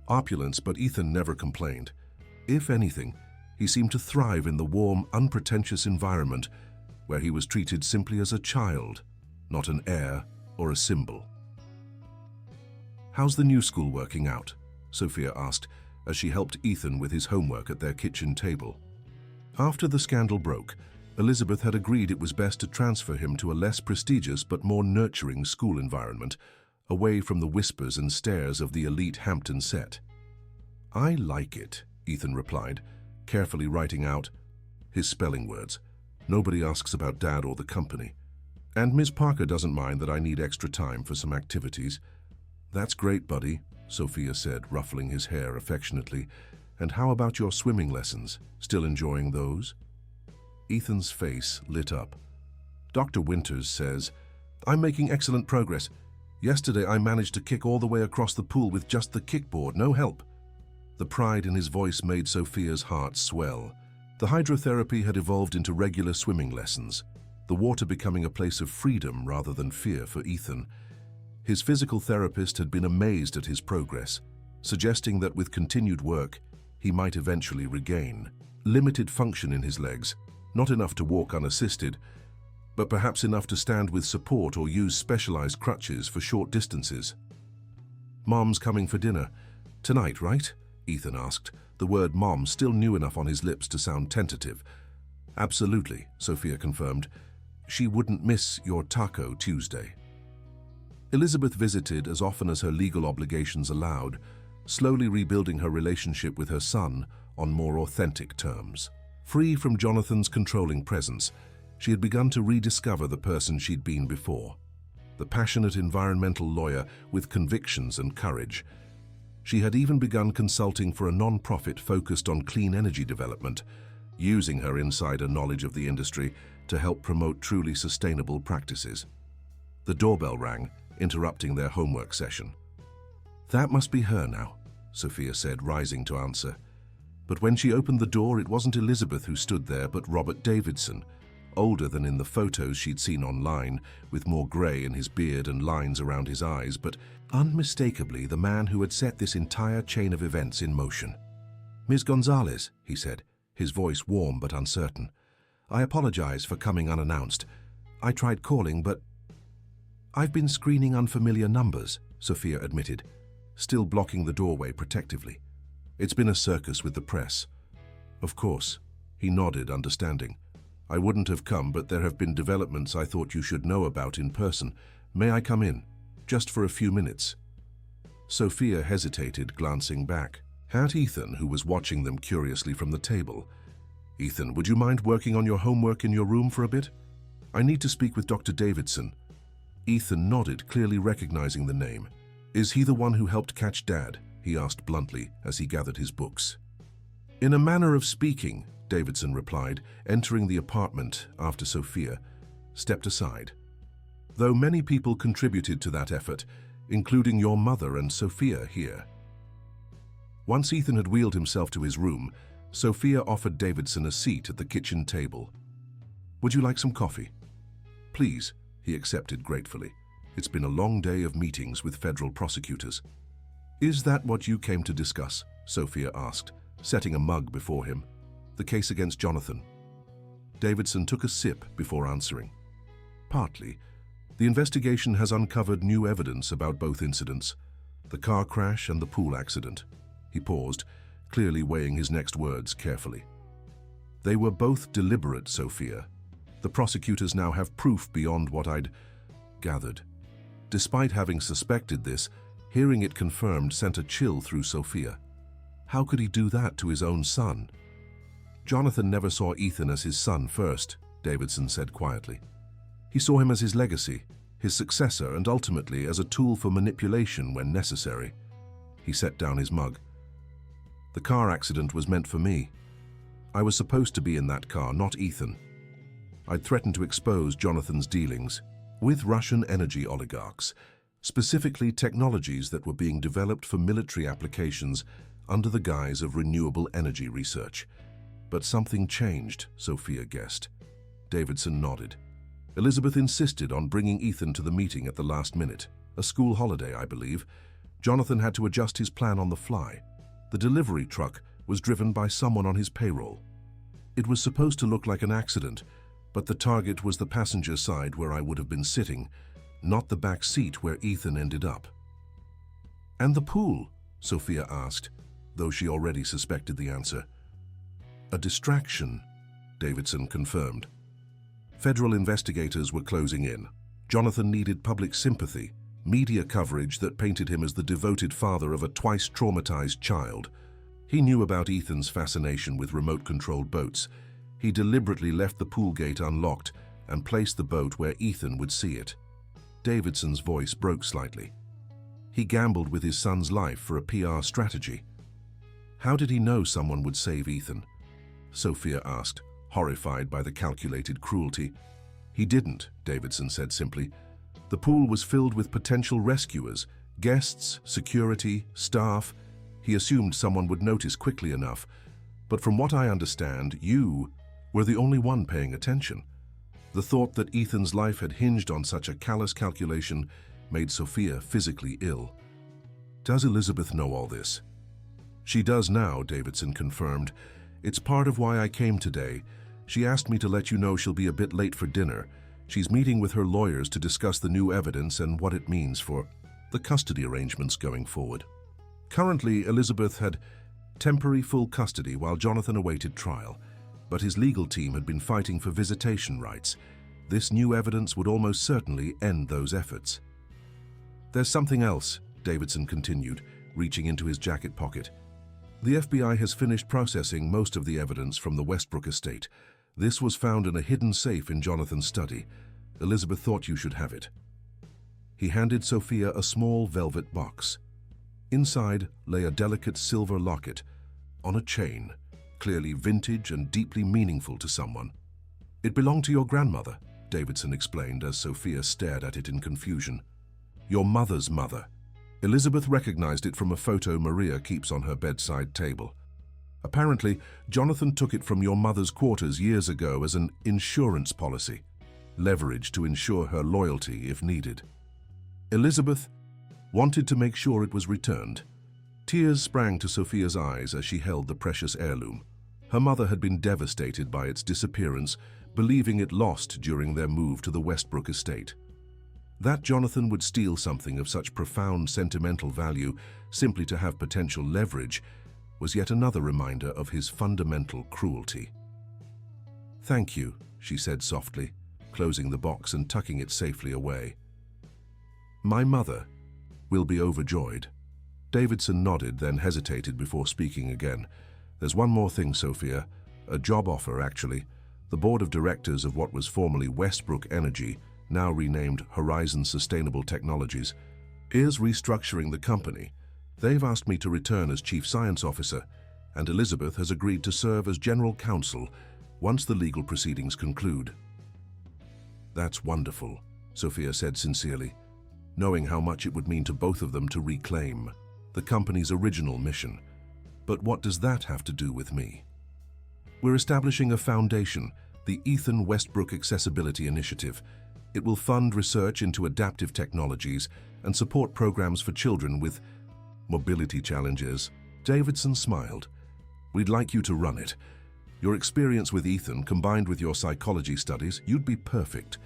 Speaker 1: opulence, but Ethan never complained. If anything, he seemed to thrive in the warm, unpretentious environment where he was treated simply as a child, not an heir or a symbol. "How's the new school working out?" Sophia asked as she helped Ethan with his homework at their kitchen table. After the scandal broke, Elizabeth had agreed it was best to transfer him to a less prestigious but more nurturing school environment, away from the whispers and stares of the elite Hampton set. "I like it," Ethan replied, carefully writing out his spelling words. "Nobody asks about Dad or the company. And Ms. Parker doesn't mind that I need extra time for some activities." "That's great, buddy," Sophia said, ruffling his hair affectionately. "And how about your swimming lessons? Still enjoying those?" Ethan's face lit up. "Dr. Winters says, I'm making excellent progress. Yesterday I managed to kick all the way across the pool with just the kickboard, no help." The pride in his voice made Sophia's heart swell. The hydrotherapy had evolved into regular swimming lessons, the water becoming a place of freedom rather than fear for Ethan. His physical therapist had been amazed at his progress, suggesting that with continued work, he might eventually regain limited function in his legs, not enough to walk unassisted, but perhaps enough to stand with support or use specialized crutches for short distances. "Mom's coming for dinner. Tonight, right?" Ethan asked, the word mom still new enough on his lips to sound tentative. "Absolutely," Sophia confirmed. "She wouldn't miss your Taco Tuesday." Elizabeth visited as often as her legal obligations allowed, slowly rebuilding her relationship with her son on more authentic terms. Free from Jonathan's controlling presence, she had begun to rediscover the person she'd been before, the passionate environmental lawyer with convictions and courage. She had even begun consulting for a non-profit focused on clean energy development, using her insider knowledge of the industry to help promote truly sustainable practices. The doorbell rang, interrupting their homework session. "That must be her now," Sophia said, rising to answer. But when she opened the door, it wasn't Elizabeth who stood there, but Robert Davidson, older than in the photos she'd seen online, with more grey in his beard and lines around his eyes, but unmistakably the man who had set this entire chain of events in motion. "Ms. Gonzalez," he said, his voice warm but uncertain. "I apologize for coming unannounced. I tried calling, but—" "I've been screening unfamiliar numbers," Sophia admitted, still blocking the doorway protectively. "It's been a circus with the press." "Of course," he nodded, understanding. "I wouldn't have come, but there have been developments I thought you should know about in person. May I come in? Just for a few minutes?" Sophia hesitated, glancing back at Ethan, who was watching them curiously from the table. "Ethan, would you mind working on your homework in your room for a bit? I need to speak with Dr. Davidson." Ethan nodded, clearly recognizing the name. "Is he the one who helped catch Dad?" he asked bluntly as he gathered his books. "In a manner of speaking," Davidson replied, entering the apartment after Sophia stepped aside. "Though many people contributed to that effort, including your mother and Sophia here." Once Ethan had wheeled himself to his room, Sophia offered Davidson a seat at the kitchen table. "Would you like some coffee?" "Please," he accepted gratefully. "It's been a long day of meetings with federal prosecutors." "Is that what you came to discuss?" Sophia asked, setting a mug before him. "The case against Jonathan?" Davidson took a sip before answering. "Partly. The investigation has uncovered new evidence about both incidents, the car crash and the pool accident." He paused, clearly weighing his next words carefully. "They were both deliberate, Sophia. The prosecutors now have proof beyond what I'd gathered." Despite having suspected this, hearing it confirmed sent a chill through Sophia. How could he do that to his own son? "Jonathan never saw Ethan as his son first," Davidson said quietly. "He saw him as his legacy, his successor, and ultimately as a tool for manipulation when necessary." He set down his mug. "The car accident was meant for me. I was supposed to be in that car, not Ethan. I'd threatened to expose Jonathan's dealings with Russian energy oligarchs, specifically technologies that were being developed for military applications under the guise of renewable energy research. But something changed," Sophia guessed. Davidson nodded. "Elizabeth insisted on bringing Ethan to the meeting at the last minute. A school holiday, I believe. Jonathan had to adjust his plan on the fly. The delivery truck was driven by someone on his payroll. It was supposed to look like an accident, but the target was the passenger side where I would have been sitting, not the back seat where Ethan ended up." "And the pool?" Sophia asked, though she already suspected the answer. "A distraction," Davidson confirmed. Federal investigators were closing in. Jonathan needed public sympathy, media coverage that painted him as the devoted father of a twice traumatized child. He knew about Ethan's fascination with remote-controlled boats. He deliberately left the pool gate unlocked and placed the boat where Ethan would see it. Davidson's voice broke slightly. He gambled with his son's life for a PR strategy. "How did he know someone would save Ethan?" Sophia asked, horrified by the calculated cruelty. "He didn't," Davidson said simply. "The pool was filled with potential rescuers, guests, security, staff. He assumed someone would notice quickly enough. But from what I understand, you were the only one paying attention." The thought that Ethan's life had hinged on such a callous calculation made Sophia physically ill. "Does Elizabeth know all this?" "She does now," Davidson confirmed. "It's part of why I came today. She asked me to let you know she'll be a bit late for dinner. She's meeting with her lawyers to discuss the new evidence and what it means for the custody arrangements going forward." Currently, Elizabeth had temporary full custody while Jonathan awaited trial, but his legal team had been fighting for visitation rights. This new evidence would almost certainly end those efforts. "There's something else," Davidson continued, reaching into his jacket pocket. "The FBI has finished processing most of the evidence from the Westbrook estate. This was found in a hidden safe in Jonathan's study. Elizabeth thought you should have it." He handed Sophia a small velvet box. Inside lay a delicate silver locket on a chain, clearly vintage and deeply meaningful to someone. "It belonged to your grandmother," Davidson explained as Sophia stared at it in confusion. "Your mother's mother." Elizabeth recognized it from a photo Maria keeps on her bedside table. "Apparently, Jonathan took it from your mother's quarters years ago as an insurance policy, leverage to ensure her loyalty if needed. Elizabeth wanted to make sure it was returned." Tears sprang to Sophia's eyes as she held the precious heirloom. Her mother had been devastated by its disappearance, believing it lost during their move to the Westbrook estate. That Jonathan would steal something of such profound sentimental value simply to have potential leverage was yet another reminder of his fundamental cruelty. "Thank you," she said softly, closing the box and tucking it safely away. "My mother will be overjoyed." Davidson nodded, then hesitated before speaking again. "There's one more thing, Sophia. A job offer, actually. The board of directors of what was formerly Westbrook Energy, now renamed Horizon Sustainable Technologies, is restructuring the company. They've asked me to return as chief science officer, and Elizabeth has agreed to serve as general counsel once the legal proceedings conclude." "That's wonderful," Sophia said sincerely, knowing how much it would mean to both of them to reclaim the company's original mission. But what does that have to do with me? We're establishing a foundation, the Ethan Westbrook Accessibility Initiative. It will fund research into adaptive technologies and support programs for children with mobility challenges. Davidson smiled. We'd like you to run it. Your experience with Ethan, combined with your psychology studies, you'd be perfect.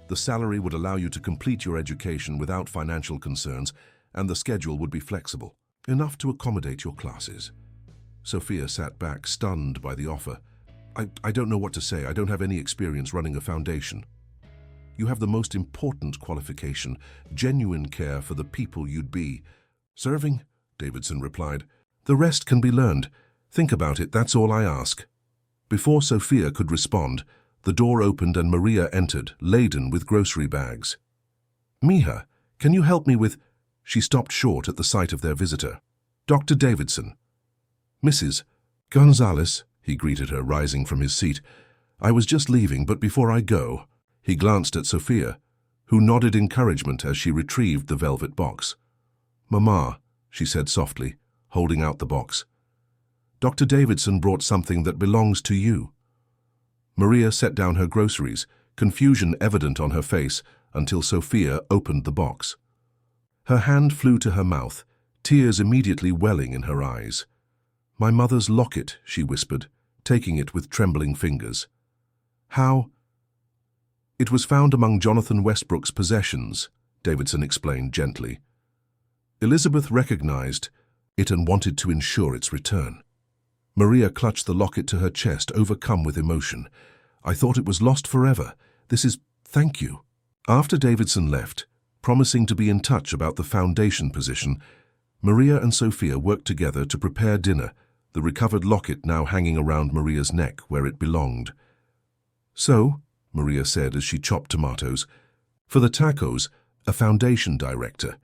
Speaker 1: The salary would allow you to complete your education without financial concerns, and the schedule would be flexible, enough to accommodate your classes. Sophia sat back, stunned by the offer. I don't know what to say. I don't have any experience running a foundation. You have the most important qualification, genuine care for the people you'd be serving, Davidson replied. The rest can be learned. Think about it, that's all I ask. Before Sophia could respond, the door opened and Maria entered, laden with grocery bags. Mija, can you help me with... She stopped short at the sight of their visitor. Dr. Davidson. Mrs. Gonzalez, he greeted her, rising from his seat. I was just leaving, but before I go... He glanced at Sophia, who nodded encouragement as she retrieved the velvet box. Mama, she said softly, holding out the box. Dr. Davidson brought something that belongs to you. Maria set down her groceries, confusion evident on her face, until Sophia opened the box. Her hand flew to her mouth, tears immediately welling in her eyes. My mother's locket, she whispered, taking it with trembling fingers. How? It was found among Jonathan Westbrook's possessions, Davidson explained gently. Elizabeth recognized it and wanted to ensure its return. Maria clutched the locket to her chest, overcome with emotion. I thought it was lost forever. This is... thank you. After Davidson left, promising to be in touch about the foundation position, Maria and Sophia worked together to prepare dinner, the recovered locket now hanging around Maria's neck where it belonged. So, Maria said as she chopped tomatoes, for the tacos, a foundation director.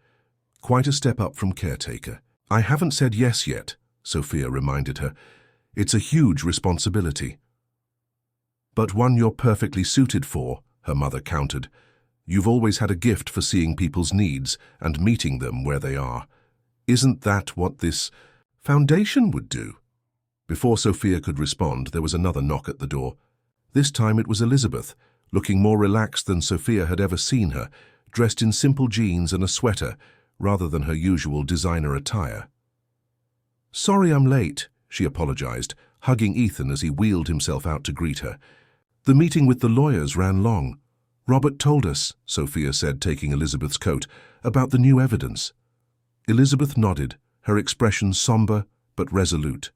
Speaker 1: Quite a step up from caretaker. I haven't said yes yet, Sophia reminded her. It's a huge responsibility. But one you're perfectly suited for, her mother countered. You've always had a gift for seeing people's needs and meeting them where they are. Isn't that what this foundation would do? Before Sophia could respond, there was another knock at the door. This time it was Elizabeth, looking more relaxed than Sophia had ever seen her, dressed in simple jeans and a sweater, rather than her usual designer attire. Sorry I'm late, she apologized, hugging Ethan as he wheeled himself out to greet her. The meeting with the lawyers ran long. Robert told us, Sophia said, taking Elizabeth's coat, about the new evidence. Elizabeth nodded, her expression somber but resolute.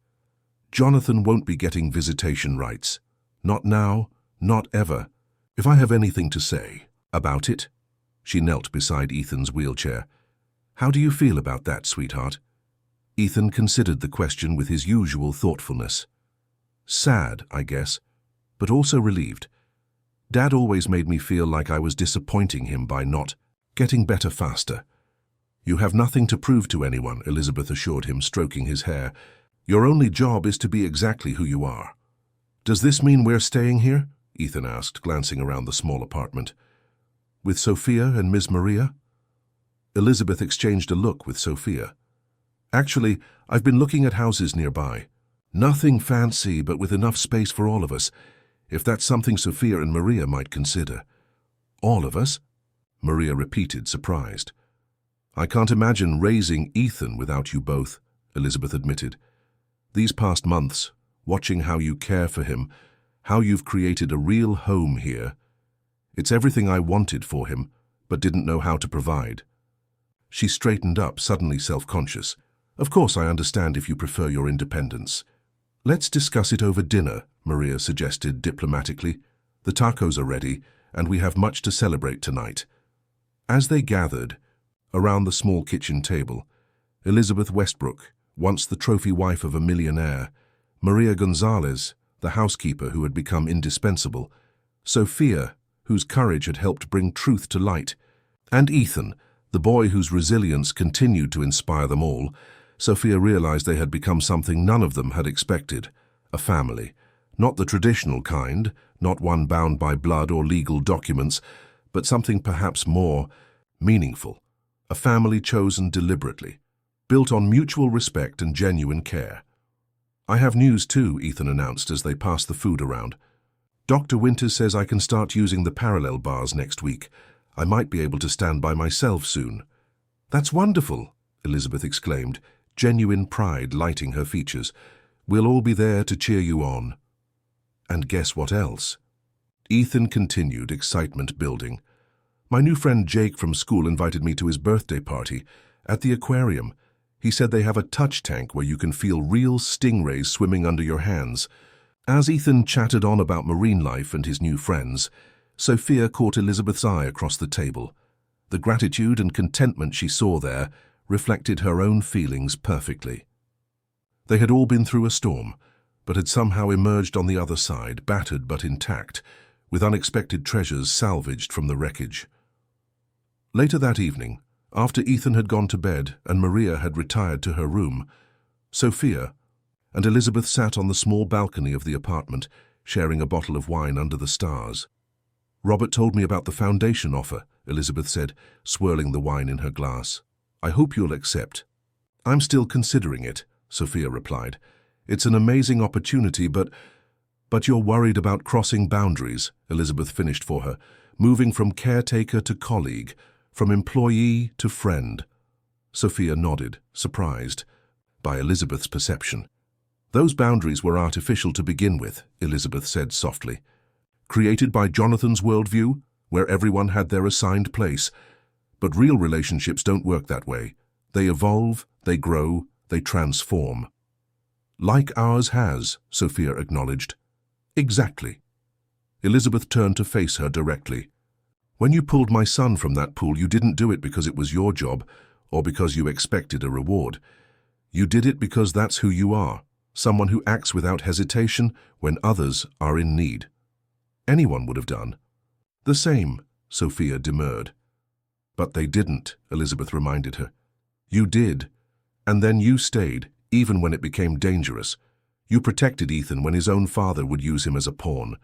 Speaker 1: Jonathan won't be getting visitation rights. Not now, not ever. If I have anything to say about it, she knelt beside Ethan's wheelchair. How do you feel about that, sweetheart? Ethan considered the question with his usual thoughtfulness. Sad, I guess, but also relieved. Dad always made me feel like I was disappointing him by not getting better faster. You have nothing to prove to anyone, Elizabeth assured him, stroking his hair. Your only job is to be exactly who you are. Does this mean we're staying here? Ethan asked, glancing around the small apartment. With Sophia and Miss Maria? Elizabeth exchanged a look with Sophia. Actually, I've been looking at houses nearby. Nothing fancy, but with enough space for all of us, if that's something Sophia and Maria might consider. All of us? Maria repeated, surprised. I can't imagine raising Ethan without you both, Elizabeth admitted. These past months, watching how you care for him, how you've created a real home here. It's everything I wanted for him, but didn't know how to provide. She straightened up, suddenly self-conscious. Of course I understand if you prefer your independence. Let's discuss it over dinner, Maria suggested diplomatically. The tacos are ready, and we have much to celebrate tonight. As they gathered, around the small kitchen table, Elizabeth Westbrook, once the trophy wife of a millionaire, Maria Gonzalez, the housekeeper who had become indispensable, Sophia, whose courage had helped bring truth to light, and Ethan, the boy whose resilience continued to inspire them all, Sophia realized they had become something none of them had expected, a family. Not the traditional kind, not one bound by blood or legal documents, but something perhaps more meaningful, a family chosen deliberately, built on mutual respect and genuine care. "I have news too," Ethan announced as they passed the food around. "Dr. Winters says I can start using the parallel bars next week. I might be able to stand by myself soon." "That's wonderful," Elizabeth exclaimed, genuine pride lighting her features. "We'll all be there to cheer you on." And guess what else? Ethan continued, excitement building. "My new friend Jake from school invited me to his birthday party. At the aquarium, he said they have a touch tank where you can feel real stingrays swimming under your hands." As Ethan chatted on about marine life and his new friends, Sophia caught Elizabeth's eye across the table. The gratitude and contentment she saw there reflected her own feelings perfectly. They had all been through a storm, but had somehow emerged on the other side, battered but intact, with unexpected treasures salvaged from the wreckage. Later that evening, after Ethan had gone to bed and Maria had retired to her room, Sophia and Elizabeth sat on the small balcony of the apartment, sharing a bottle of wine under the stars. "Robert told me about the foundation offer," Elizabeth said, swirling the wine in her glass. "I hope you'll accept." "I'm still considering it," Sophia replied. "It's an amazing opportunity, but you're worried about crossing boundaries," Elizabeth finished for her, "moving from caretaker to colleague, from employee to friend." Sophia nodded, surprised by Elizabeth's perception. "Those boundaries were artificial to begin with," Elizabeth said softly. "Created by Jonathan's worldview, where everyone had their assigned place. But real relationships don't work that way. They evolve, they grow, they transform." "Like ours has," Sophia acknowledged. "Exactly." Elizabeth turned to face her directly. "When you pulled my son from that pool, you didn't do it because it was your job or because you expected a reward. You did it because that's who you are, someone who acts without hesitation when others are in need. Anyone would have done." "The same," Sophia demurred. "But they didn't," Elizabeth reminded her. "You did, and then you stayed, even when it became dangerous. You protected Ethan when his own father would use him as a pawn."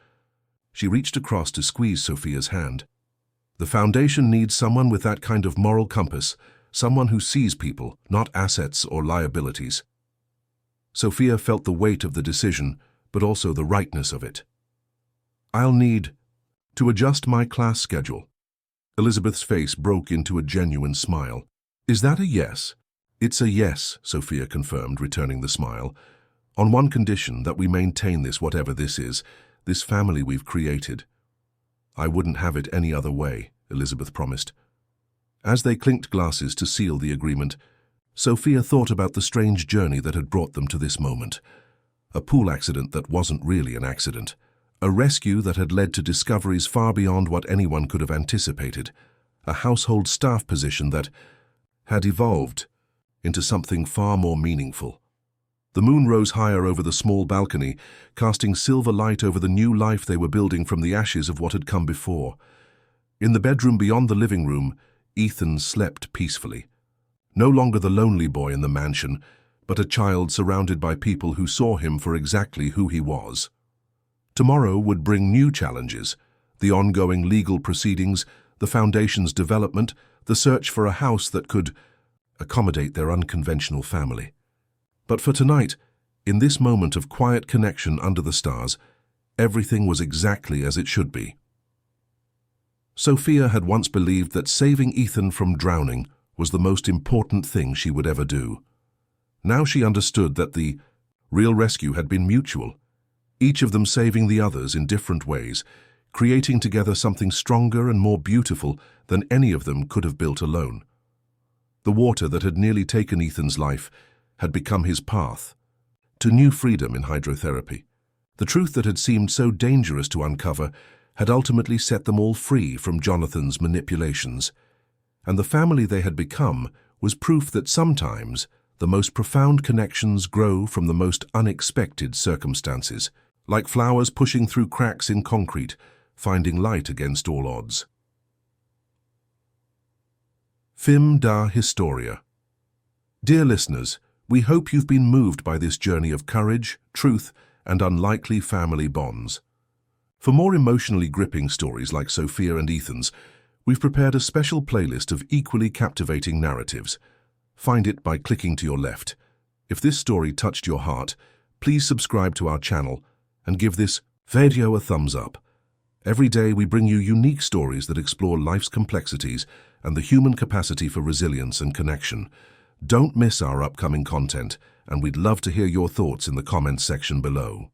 Speaker 1: She reached across to squeeze Sophia's hand. "The foundation needs someone with that kind of moral compass, someone who sees people, not assets or liabilities." Sophia felt the weight of the decision, but also the rightness of it. "I'll need to adjust my class schedule." Elizabeth's face broke into a genuine smile. "Is that a yes?" "It's a yes," Sophia confirmed, returning the smile. "On one condition, that we maintain this, whatever this is, this family we've created." "I wouldn't have it any other way," Elizabeth promised. As they clinked glasses to seal the agreement, Sophia thought about the strange journey that had brought them to this moment. A pool accident that wasn't really an accident. A rescue that had led to discoveries far beyond what anyone could have anticipated. A household staff position that had evolved into something far more meaningful. The moon rose higher over the small balcony, casting silver light over the new life they were building from the ashes of what had come before. In the bedroom beyond the living room, Ethan slept peacefully. No longer the lonely boy in the mansion, but a child surrounded by people who saw him for exactly who he was. Tomorrow would bring new challenges: the ongoing legal proceedings, the foundation's development, the search for a house that could accommodate their unconventional family. But for tonight, in this moment of quiet connection under the stars, everything was exactly as it should be. Sophia had once believed that saving Ethan from drowning was the most important thing she would ever do. Now she understood that the real rescue had been mutual, each of them saving the others in different ways, creating together something stronger and more beautiful than any of them could have built alone. The water that had nearly taken Ethan's life had become his path to new freedom in hydrotherapy. The truth that had seemed so dangerous to uncover had ultimately set them all free from Jonathan's manipulations. And the family they had become was proof that sometimes the most profound connections grow from the most unexpected circumstances, like flowers pushing through cracks in concrete, finding light against all odds. Fim da Historia. Dear listeners, we hope you've been moved by this journey of courage, truth, and unlikely family bonds. For more emotionally gripping stories like Sophia and Ethan's, we've prepared a special playlist of equally captivating narratives. Find it by clicking to your left. If this story touched your heart, please subscribe to our channel and give this video a thumbs up. Every day we bring you unique stories that explore life's complexities and the human capacity for resilience and connection. Don't miss our upcoming content, and we'd love to hear your thoughts in the comments section below.